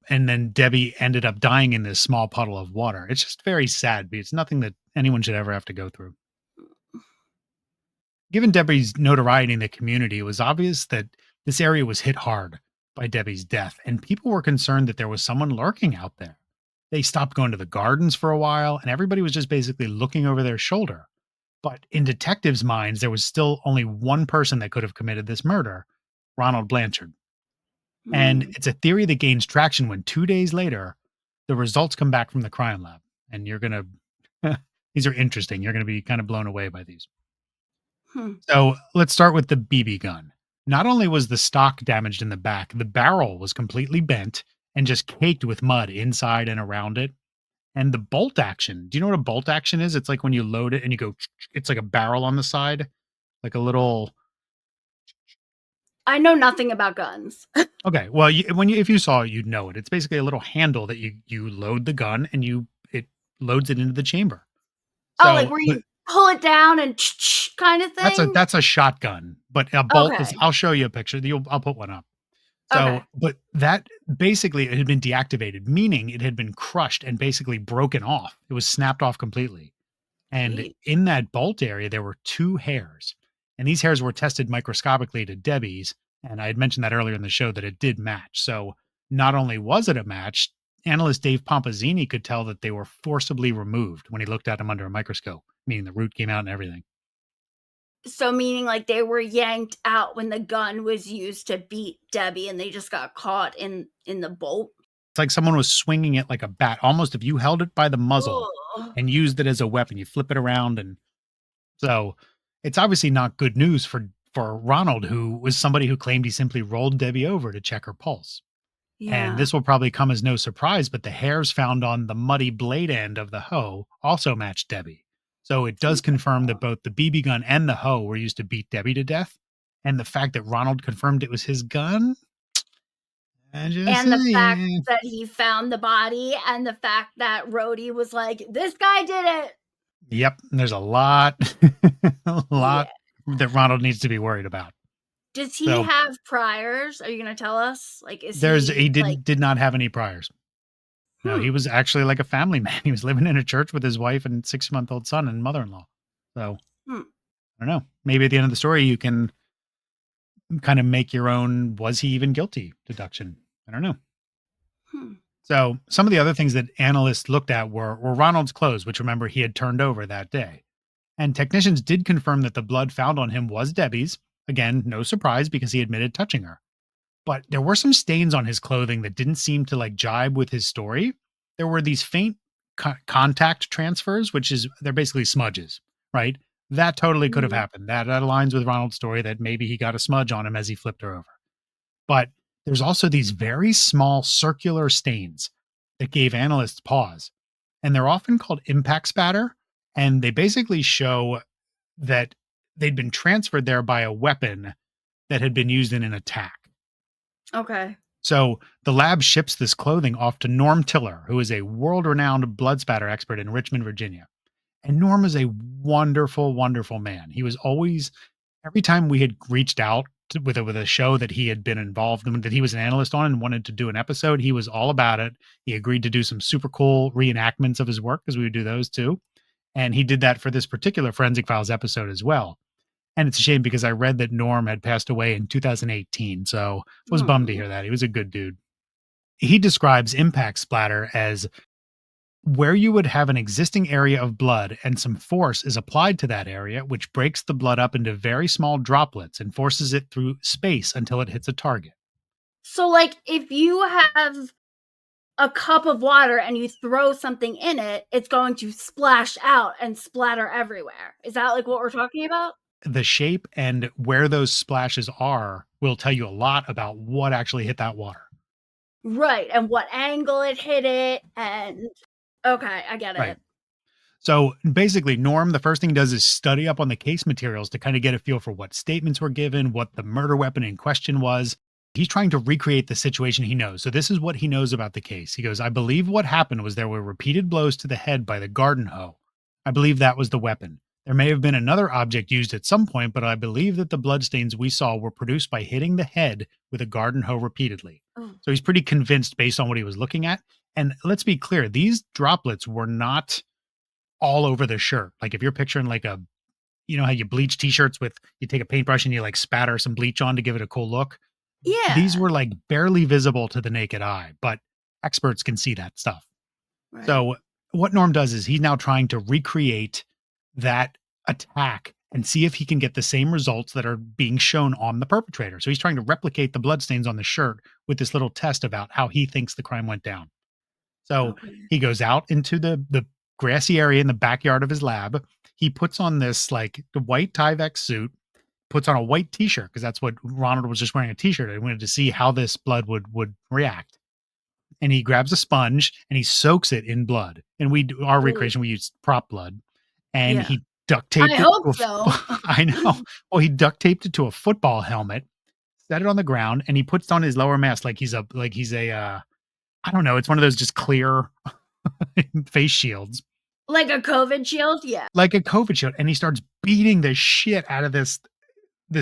And then Debbie ended up dying in this small puddle of water. It's just very sad, but it's nothing that anyone should ever have to go through. Given Debbie's notoriety in the community, it was obvious that this area was hit hard by Debbie's death, and people were concerned that there was someone lurking out there. They stopped going to the gardens for a while, and everybody was just basically looking over their shoulder. But in detectives' minds, there was still only one person that could have committed this murder, Ronald Blanchard. And it's a theory that gains traction when 2 days later, the results come back from the crime lab. And you're going to, these are interesting. You're going to be kind of blown away by these. So let's start with the BB gun. Not only was the stock damaged in the back, the barrel was completely bent and just caked with mud inside and around it. And the bolt action, do you know what a bolt action is? It's like when you load it and you go, it's like a barrel on the side, like a little.
I know nothing about guns.
Okay, well, if you saw it, you'd know it. It's basically a little handle that you load the gun and it loads it into the chamber.
So, like where you pull it down and kind of thing.
That's a shotgun, but a bolt is. I'll show you a picture. I'll put one up. So, but that basically it had been deactivated, meaning it had been crushed and basically broken off. It was snapped off completely. And in that bolt area, there were 2 hairs. And these hairs were tested microscopically to Debbie's. And I had mentioned that earlier in the show that it did match. So not only was it a match, analyst Dave Pompazzini could tell that they were forcibly removed when he looked at them under a microscope, meaning the root came out and everything.
So meaning like they were yanked out when the gun was used to beat Debbie and they just got caught in the bolt.
It's like someone was swinging it like a bat. Almost if you held it by the muzzle and used it as a weapon, you flip it around. And so it's obviously not good news for Ronald, who was somebody who claimed he simply rolled Debbie over to check her pulse. Yeah. And this will probably come as no surprise, but the hairs found on the muddy blade end of the hoe also matched Debbie. So it does confirm that both the BB gun and the hoe were used to beat Debbie to death. And the fact that Ronald confirmed it was his gun.
And the fact that he found the body and the fact that Rody was like, this guy did it.
Yep. There's a lot, that Ronald needs to be worried about.
Does he have priors? Are you going to tell us? Like,
he did not have any priors. No, he was actually like a family man. He was living in a church with his wife and 6-month-old son and mother-in-law. So I don't know. Maybe at the end of the story, you can kind of make your own, was he even guilty deduction? I don't know. So some of the other things that analysts looked at were Ronald's clothes, which remember he had turned over that day. And technicians did confirm that the blood found on him was Debbie's. Again, no surprise because he admitted touching her. But there were some stains on his clothing that didn't seem to like jibe with his story. There were these faint contact transfers, they're basically smudges, right? That totally could have happened. That aligns with Ronald's story that maybe he got a smudge on him as he flipped her over. But there's also these very small circular stains that gave analysts pause. And they're often called impact spatter. And they basically show that they'd been transferred there by a weapon that had been used in an attack.
Okay.
So the lab ships this clothing off to Norm Tiller, who is a world-renowned blood spatter expert in Richmond, Virginia. And Norm is a wonderful, wonderful man. He was always, every time we had reached out with a show that he had been involved in, that he was an analyst on and wanted to do an episode, he was all about it. He agreed to do some super cool reenactments of his work, because we would do those too. And he did that for this particular Forensic Files episode as well. And it's a shame because I read that Norm had passed away in 2018. So I was bummed to hear that. He was a good dude. He describes impact splatter as where you would have an existing area of blood and some force is applied to that area, which breaks the blood up into very small droplets and forces it through space until it hits a target.
So like if you have a cup of water and you throw something in it, it's going to splash out and splatter everywhere. Is that like what we're talking about?
The shape and where those splashes are will tell you a lot about what actually hit that water.
Right. And what angle it hit it. And okay, I get it.
Right. So basically, Norm, the first thing he does is study up on the case materials to kind of get a feel for what statements were given, what the murder weapon in question was. He's trying to recreate the situation he knows. So this is what he knows about the case. He goes, I believe what happened was there were repeated blows to the head by the garden hoe. I believe that was the weapon. There may have been another object used at some point, but I believe that the bloodstains we saw were produced by hitting the head with a garden hoe repeatedly.
Oh.
So he's pretty convinced based on what he was looking at. And let's be clear, these droplets were not all over the shirt. Like if you're picturing like a, you know how you bleach t-shirts with, you take a paintbrush and you like spatter some bleach on to give it a cool look.
Yeah.
These were like barely visible to the naked eye, but experts can see that stuff.
Right.
So what Norm does is he's now trying to recreate that attack and see if he can get the same results that are being shown on the perpetrator. So he's trying to replicate the bloodstains on the shirt with this little test about how he thinks the crime went down. So
Okay.
he goes out into the grassy area in the backyard of his lab. He puts on this like the white Tyvek suit, puts on a white t-shirt because that's what Ronald was just wearing, a t-shirt. I wanted to see how this blood would react. And he grabs a sponge and he soaks it in blood. And we do our recreation, we use prop blood. And
Yeah.
he duct taped
I
it.
hope
to a
so.
I know. Well, he duct taped it to a football helmet, set it on the ground, and he puts on his lower mask like he's a I don't know, it's one of those just clear face shields.
Like a COVID shield? Yeah.
Like a COVID shield. And he starts beating the shit out of this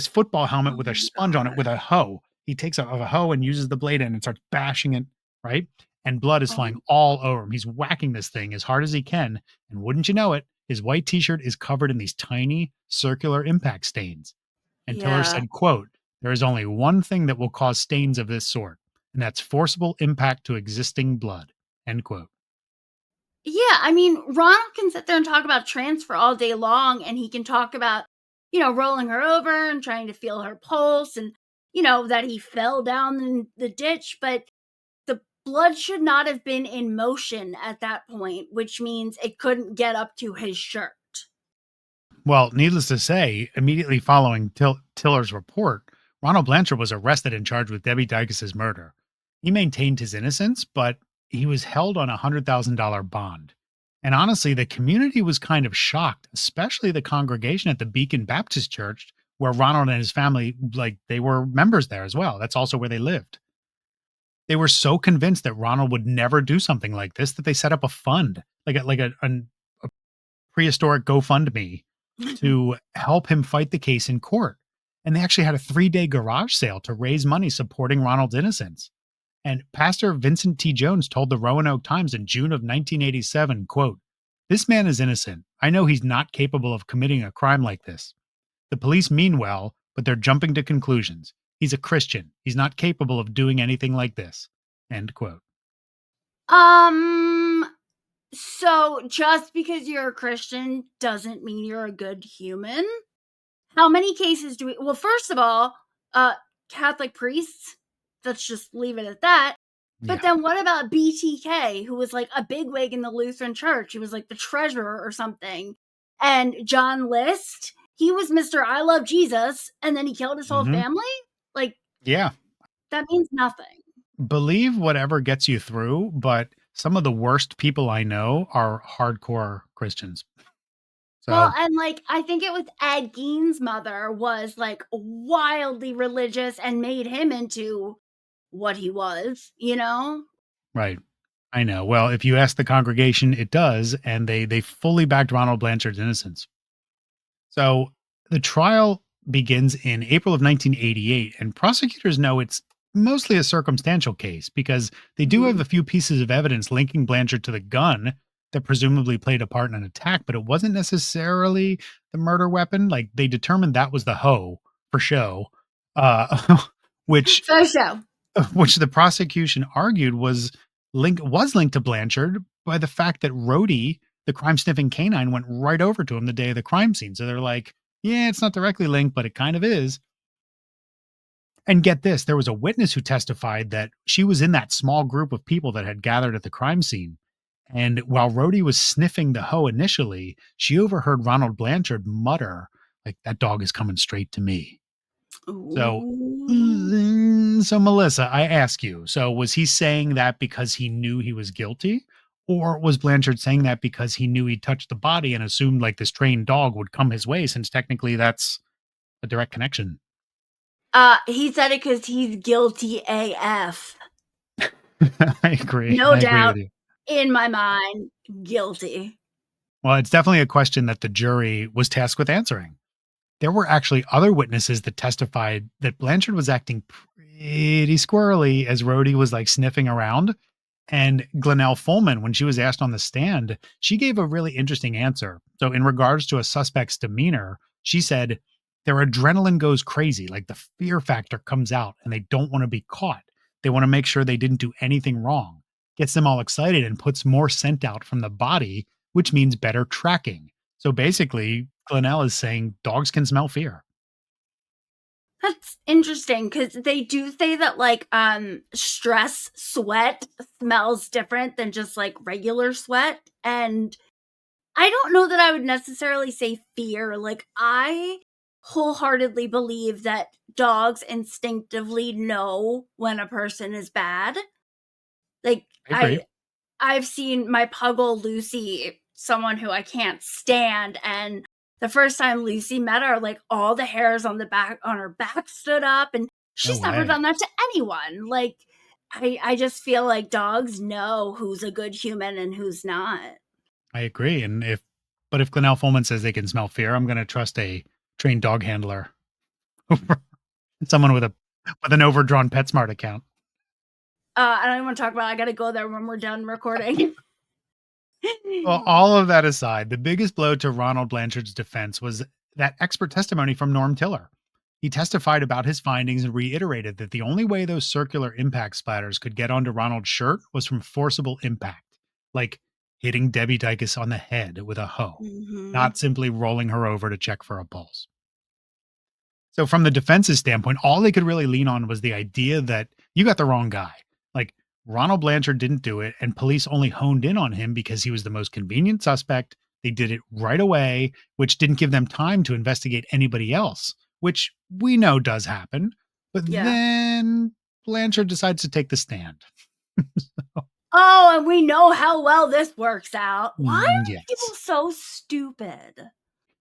football helmet
Oh
with a
my
sponge on it with a hoe. He takes a hoe and uses the blade and starts bashing it, right? And blood is flying all over him. He's whacking this thing as hard as he can. And wouldn't you know it, his white t-shirt is covered in these tiny circular impact stains. And Tiller
Yeah.
said, quote, there is only one thing that will cause stains of this sort, and that's forcible impact to existing blood, end quote.
Yeah, I mean, Ronald can sit there and talk about transfer all day long, and he can talk about, rolling her over and trying to feel her pulse and, that he fell down in the ditch, but the blood should not have been in motion at that point, which means it couldn't get up to his shirt.
Well, needless to say, immediately following Tiller's report, Ronald Blanchard was arrested and charged with Debbie Dicus's murder. He maintained his innocence, but he was held on a $100,000 bond. And honestly, the community was kind of shocked, especially the congregation at the Beacon Baptist Church, where Ronald and his family, like, they were members there as well. That's also where they lived. They were so convinced that Ronald would never do something like this that they set up a fund, like a prehistoric GoFundMe, to help him fight the case in court. And they actually had a 3-day garage sale to raise money supporting Ronald's innocence. And Pastor Vincent T. Jones told the Roanoke Times in June of 1987, quote, "This man is innocent. I know he's not capable of committing a crime like this. The police mean well, but they're jumping to conclusions. He's a Christian. He's not capable of doing anything like this." End quote.
So just because you're a Christian doesn't mean you're a good human? How many cases do we... Well, first of all, Catholic priests, let's just leave it at that. But then what about BTK, who was like a bigwig in the Lutheran church? He was like the treasurer or something. And John List, he was Mr. I love Jesus, and then he killed his whole family? Like,
yeah,
that means nothing.
believe whatever gets you through, but some of the worst people I know are hardcore Christians. So,
Well, and like, I think it was Ed Gein's mother was like wildly religious and made him into what he was,
right. I know. Well, if you ask the congregation, it does, and they fully backed Ronald Blanchard's innocence. So the trial begins in April of 1988, and prosecutors know it's mostly a circumstantial case because they do have a few pieces of evidence linking Blanchard to the gun that presumably played a part in an attack, but it wasn't necessarily the murder weapon. Like, they determined that was the hoe for show, which
For show.
which the prosecution argued was linked to Blanchard by the fact that Rody, the crime-sniffing canine, went right over to him the day of the crime scene. So they're like, yeah, it's not directly linked, but it kind of is. And get this, there was a witness who testified that she was in that small group of people that had gathered at the crime scene. And while Rody was sniffing the hoe initially, she overheard Ronald Blanchard mutter, like, that dog is coming straight to me. So Melissa, I ask you, so was he saying that because he knew he was guilty? Or was Blanchard saying that because he knew he touched the body and assumed like this trained dog would come his way, since technically that's a direct connection?
He said it because he's guilty AF.
I agree.
No
I agree
doubt,
with you.
in my mind, guilty.
Well, it's definitely a question that the jury was tasked with answering. There were actually other witnesses that testified that Blanchard was acting pretty squirrely as Rody was like sniffing around. And Glenelle Fullman, when she was asked on the stand, she gave a really interesting answer. So, in regards to a suspect's demeanor, she said, their adrenaline goes crazy, like the fear factor comes out and they don't want to be caught. They want to make sure they didn't do anything wrong. Gets them all excited and puts more scent out from the body, which means better tracking. So, basically, Glenelle is saying dogs can smell fear.
That's interesting because they do say that like stress sweat smells different than just like regular sweat. And I don't know that I would necessarily say fear. Like I wholeheartedly believe that dogs instinctively know when a person is bad. Like
I agree.
I've seen my puggle Lucy, someone who I can't stand, and the first time Lucy met her, like all the hairs on her back stood up, and she's
No
never
way.
done that to anyone. Like I just feel like dogs know who's a good human and who's not.
I agree. If Glenelle Fullman says they can smell fear, I'm going to trust a trained dog handler over someone with an overdrawn PetSmart account.
I don't even want to talk about it. I gotta go there when we're done recording.
Well, all of that aside, the biggest blow to Ronald Blanchard's defense was that expert testimony from Norm Tiller. He testified about his findings and reiterated that the only way those circular impact splatters could get onto Ronald's shirt was from forcible impact, like hitting Debbie Dicus on the head with a hoe, not simply rolling her over to check for a pulse. So from the defense's standpoint, all they could really lean on was the idea that you got the wrong guy. Like Ronald Blanchard didn't do it, and police only honed in on him because he was the most convenient suspect. They did it right away, which didn't give them time to investigate anybody else, which we know does happen. But then Blanchard decides to take the stand.
Oh, and we know how well this works out. Why are
Yes.
people so stupid?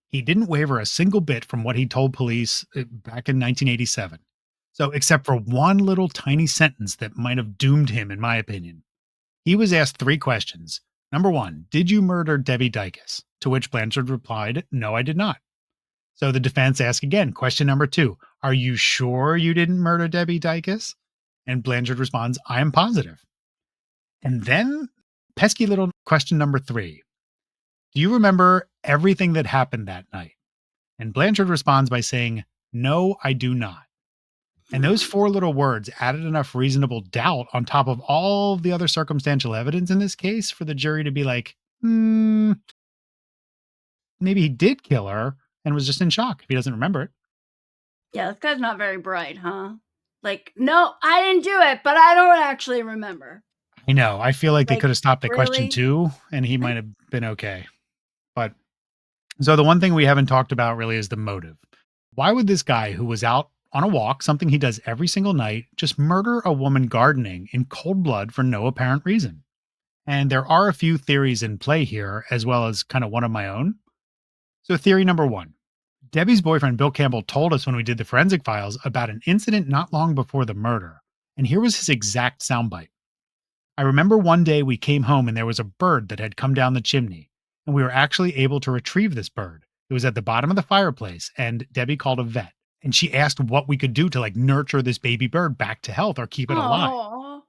He didn't waver a single bit from what he told police back in 1987. So, except for one little tiny sentence that might have doomed him, in my opinion. He was asked 3 questions. Number 1, did you murder Debbie Dicus? To which Blanchard replied, no, I did not. So the defense asked again, question number 2, are you sure you didn't murder Debbie Dicus? And Blanchard responds, I am positive. And then, pesky little question number 3, do you remember everything that happened that night? And Blanchard responds by saying, no, I do not. And those 4 little words added enough reasonable doubt on top of all the other circumstantial evidence in this case for the jury to be like, maybe he did kill her and was just in shock if he doesn't remember it.
Yeah, this guy's not very bright, huh? Like, no, I didn't do it, but I don't actually remember.
I know. I feel like they
Like,
could have stopped at question
really?
2 and he might have been okay. But so the one thing we haven't talked about really is the motive. Why would this guy who was out on a walk, something he does every single night, just murder a woman gardening in cold blood for no apparent reason? And there are a few theories in play here, as well as kind of one of my own. So theory number 1, Debbie's boyfriend, Bill Campbell, told us when we did the forensic files about an incident not long before the murder. And here was his exact soundbite. I remember one day we came home and there was a bird that had come down the chimney, and we were actually able to retrieve this bird. It was at the bottom of the fireplace, and Debbie called a vet. And she asked what we could do to like nurture this baby bird back to health or keep it alive.
Aww.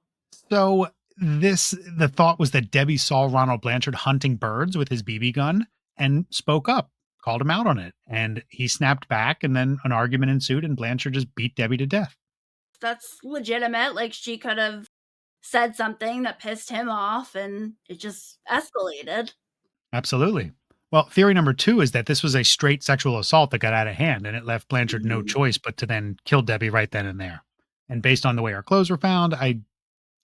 So the thought was that Debbie saw Ronald Blanchard hunting birds with his BB gun and spoke up, called him out on it. And he snapped back, and then an argument ensued and Blanchard just beat Debbie to death.
That's legitimate. Like, she could have said something that pissed him off and it just escalated.
Absolutely. Well, theory number 2 is that this was a straight sexual assault that got out of hand and it left Blanchard no choice but to then kill Debbie right then and there. And based on the way her clothes were found, it's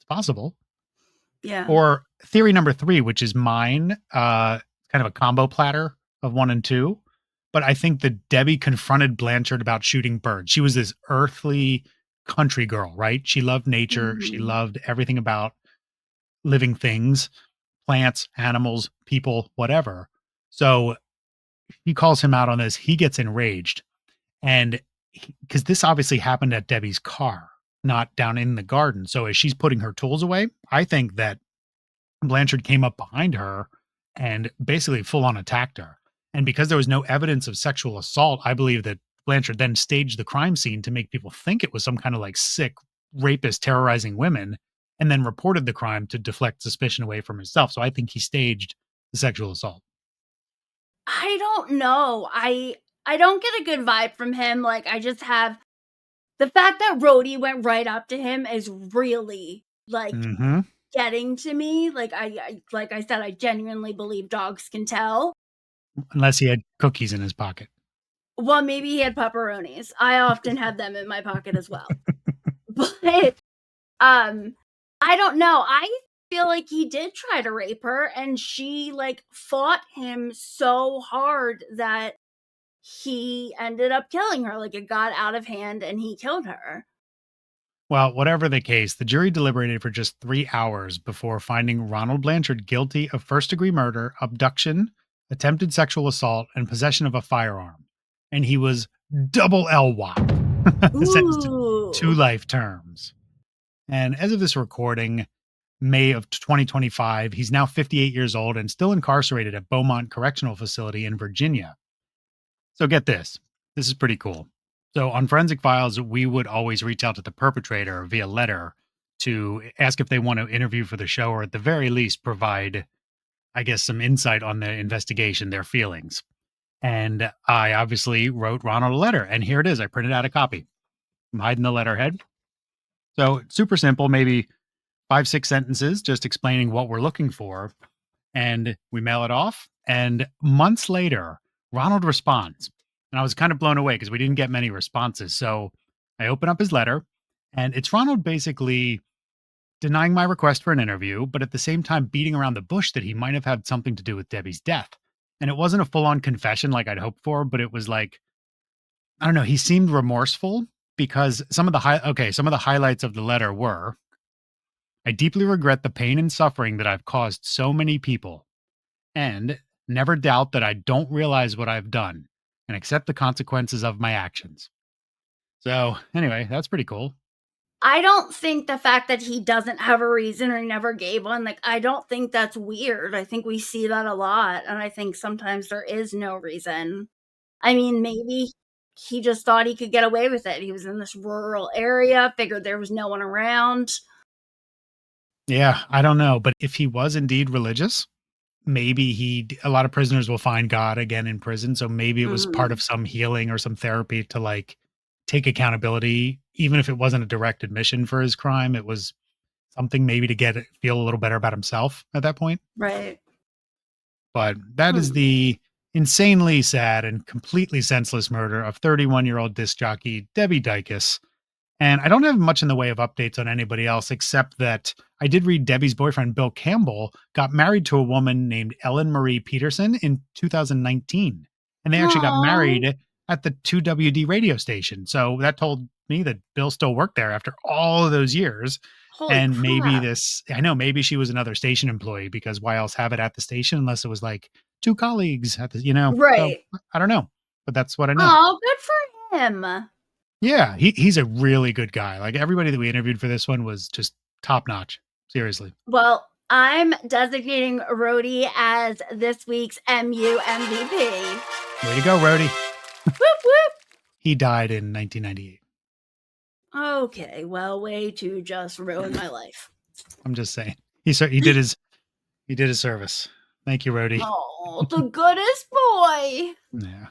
possible.
Yeah.
Or theory number 3, which is mine, kind of a combo platter of 1 and 2. But I think that Debbie confronted Blanchard about shooting birds. She was this earthly country girl, right? She loved nature. She loved everything about living things, plants, animals, people, whatever. So he calls him out on this. He gets enraged. And because this obviously happened at Debbie's car, not down in the garden. So as she's putting her tools away, I think that Blanchard came up behind her and basically full on attacked her. And because there was no evidence of sexual assault, I believe that Blanchard then staged the crime scene to make people think it was some kind of like sick rapist terrorizing women, and then reported the crime to deflect suspicion away from himself. So I think he staged the sexual assault.
I don't know. I don't get a good vibe from him. Like, I just have the fact that Rody went right up to him is really like getting to me. Like like I said, I genuinely believe dogs can tell.
Unless he had cookies in his pocket.
Well, maybe he had pepperonis. I often have them in my pocket as well. But I don't know. I feel like he did try to rape her, and she like fought him so hard that he ended up killing her. Like, it got out of hand and he killed her.
Well, whatever the case, the jury deliberated for just 3 hours before finding Ronald Blanchard guilty of first-degree murder, abduction, attempted sexual assault, and possession of a firearm. And he was double LWOP, sentenced to 2 life terms. And as of this recording, May of 2025, he's now 58 years old and still incarcerated at Beaumont Correctional Facility in Virginia. So get this. This is pretty cool. So on Forensic Files, we would always reach out to the perpetrator via letter to ask if they want to interview for the show, or at the very least provide, I guess, some insight on the investigation, their feelings. And I obviously wrote Ronald a letter, and here it is. I printed out a copy. I'm hiding the letterhead. So it's super simple, maybe 5-6 sentences, just explaining what we're looking for. And we mail it off. And months later, Ronald responds. And I was kind of blown away because we didn't get many responses. So I open up his letter, and it's Ronald basically denying my request for an interview, but at the same time beating around the bush that he might have had something to do with Debbie's death. And it wasn't a full-on confession like I'd hoped for, but it was like, I don't know, he seemed remorseful because some of the highlights of the letter were, I deeply regret the pain and suffering that I've caused so many people, and never doubt that I don't realize what I've done and accept the consequences of my actions. So anyway, that's pretty cool.
I don't think the fact that he doesn't have a reason or never gave one, like, I don't think that's weird. I think we see that a lot, and I think sometimes there is no reason. I mean, maybe he just thought he could get away with it. He was in this rural area, figured there was no one around.
Yeah, I don't know. But if he was indeed religious, maybe a lot of prisoners will find God again in prison. So maybe it was part of some healing or some therapy to like take accountability, even if it wasn't a direct admission for his crime. It was something maybe to feel a little better about himself at that point.
Right.
But that is the insanely sad and completely senseless murder of 31-year-old disc jockey Debbie Dicus. And I don't have much in the way of updates on anybody else, except that I did read Debbie's boyfriend, Bill Campbell, got married to a woman named Ellen Marie Peterson in 2019. And they actually got married at the 2WD radio station. So that told me that Bill still worked there after all of those years.
Holy
and
crap.
maybe she was another station employee, because why else have it at the station unless it was like 2 colleagues at the,
Right.
So, I don't know, but that's what I know.
Oh, good for him.
Yeah, he's a really good guy. Like, everybody that we interviewed for this one was just top notch. Seriously.
Well, I'm designating Rody as this week's MU MVP.
Way to go, Rody.
Whoop, whoop.
He died in 1998.
Okay, well, way to just ruin my life.
I'm just saying. He did his service. Thank you, Rody.
Oh, the goodest boy.
Yeah.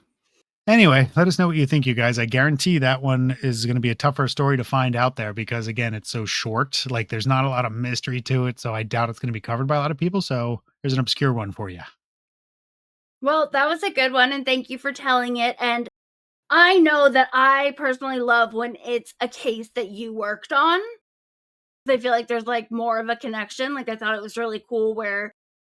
Anyway, let us know what you think, you guys. I guarantee that one is going to be a tougher story to find out there because, again, it's so short. Like, there's not a lot of mystery to it, so I doubt it's going to be covered by a lot of people. So here's an obscure one for you.
Well, that was a good one, and thank you for telling it. And I know that I personally love when it's a case that you worked on. I feel like there's like more of a connection. Like, I thought it was really cool where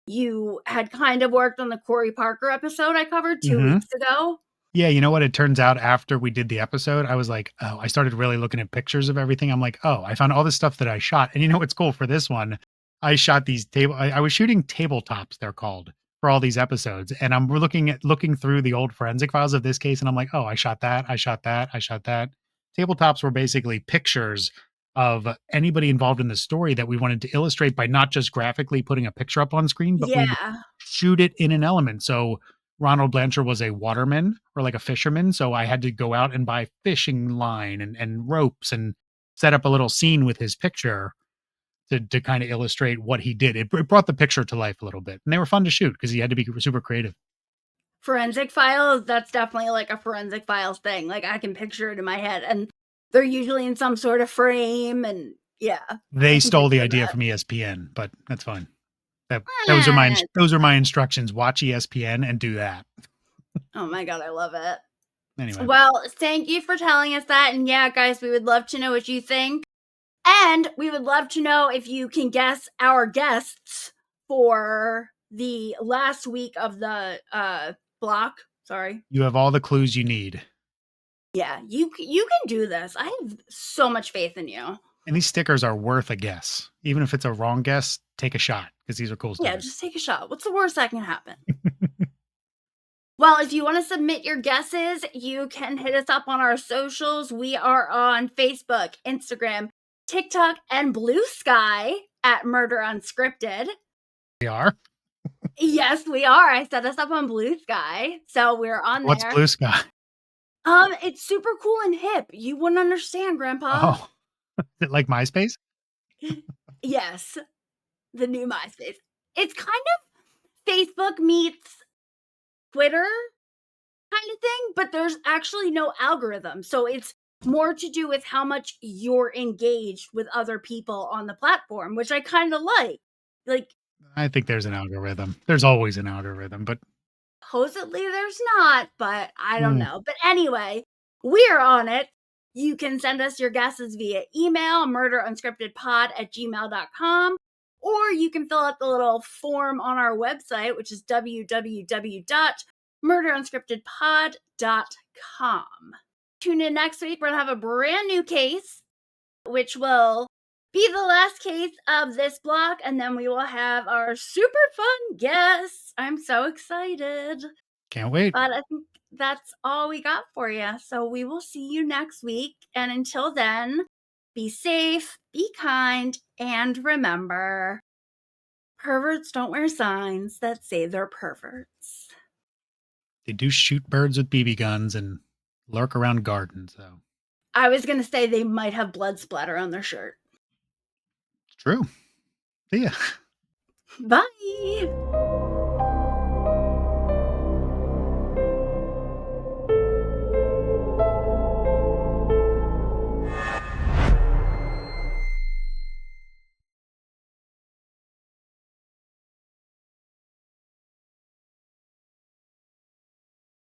you had kind of worked on the Corey Parker episode I covered 2 weeks ago.
Yeah, you know what? It turns out after we did the episode, I was like, oh, I started really looking at pictures of everything. I'm like, oh, I found all this stuff that I shot. And you know what's cool for this one? I shot these I was shooting tabletops, they're called. for all these episodes. And I'm looking through the old forensic files of this case, and I'm like, oh, I shot that, I shot that, I shot that. Tabletops were basically pictures of anybody involved in the story that we wanted to illustrate by not just graphically putting a picture up on screen, but we
Yeah.
shoot it in an element. So Ronald Blanchard was a waterman or like a fisherman. So I had to go out and buy fishing line and ropes and set up a little scene with his picture to kind of illustrate what he did. It brought the picture to life a little bit. And they were fun to shoot because he had to be super creative.
Forensic files, that's definitely like a forensic files thing. Like I can picture it in my head, and they're usually in some sort of frame, and yeah.
They stole the
picture
idea
that.
from ESPN, but that's fine. Those are my instructions. Watch ESPN and do that.
Oh my god, I love it.
Anyway.
Well, thank you for telling us that. And yeah, guys, we would love to know what you think. And we would love to know if you can guess our guests for the last week of the block. Sorry.
You have all the clues you need.
Yeah, you can do this. I have so much faith in you.
And these stickers are worth a guess. Even if it's a wrong guess, take a shot because these are cool stickers.
Yeah, just take a shot. What's the worst that can happen? Well, if you want to submit your guesses, you can hit us up on our socials. We are on Facebook, Instagram, TikTok, and Blue Sky at Murder Unscripted.
We are?
Yes, we are. I set us up on Blue Sky, so we're on
What's
there.
Blue Sky?
It's super cool and hip. You wouldn't understand, Grandpa.
Oh, is it like MySpace?
Yes, the new MySpace. It's kind of Facebook meets Twitter kind of thing, but there's actually no algorithm. So it's more to do with how much you're engaged with other people on the platform, which I kind of like. Like,
I think there's an algorithm. There's always an algorithm, but
supposedly there's not, but I don't know. But anyway, we're on it. You can send us your guesses via email, murderunscriptedpod@gmail.com, or you can fill out the little form on our website, which is www.murderunscriptedpod.com. Tune in next week. We're going to have a brand new case, which will be the last case of this block, and then we will have our super fun guests. I'm so excited.
Can't wait.
But I think that's all we got for you. So we will see you next week. And until then, be safe, be kind, and remember, perverts don't wear signs that say they're perverts.
They do shoot birds with BB guns and lurk around gardens, though.
I was going to say they might have blood splatter on their shirt.
It's true. See ya.
Bye.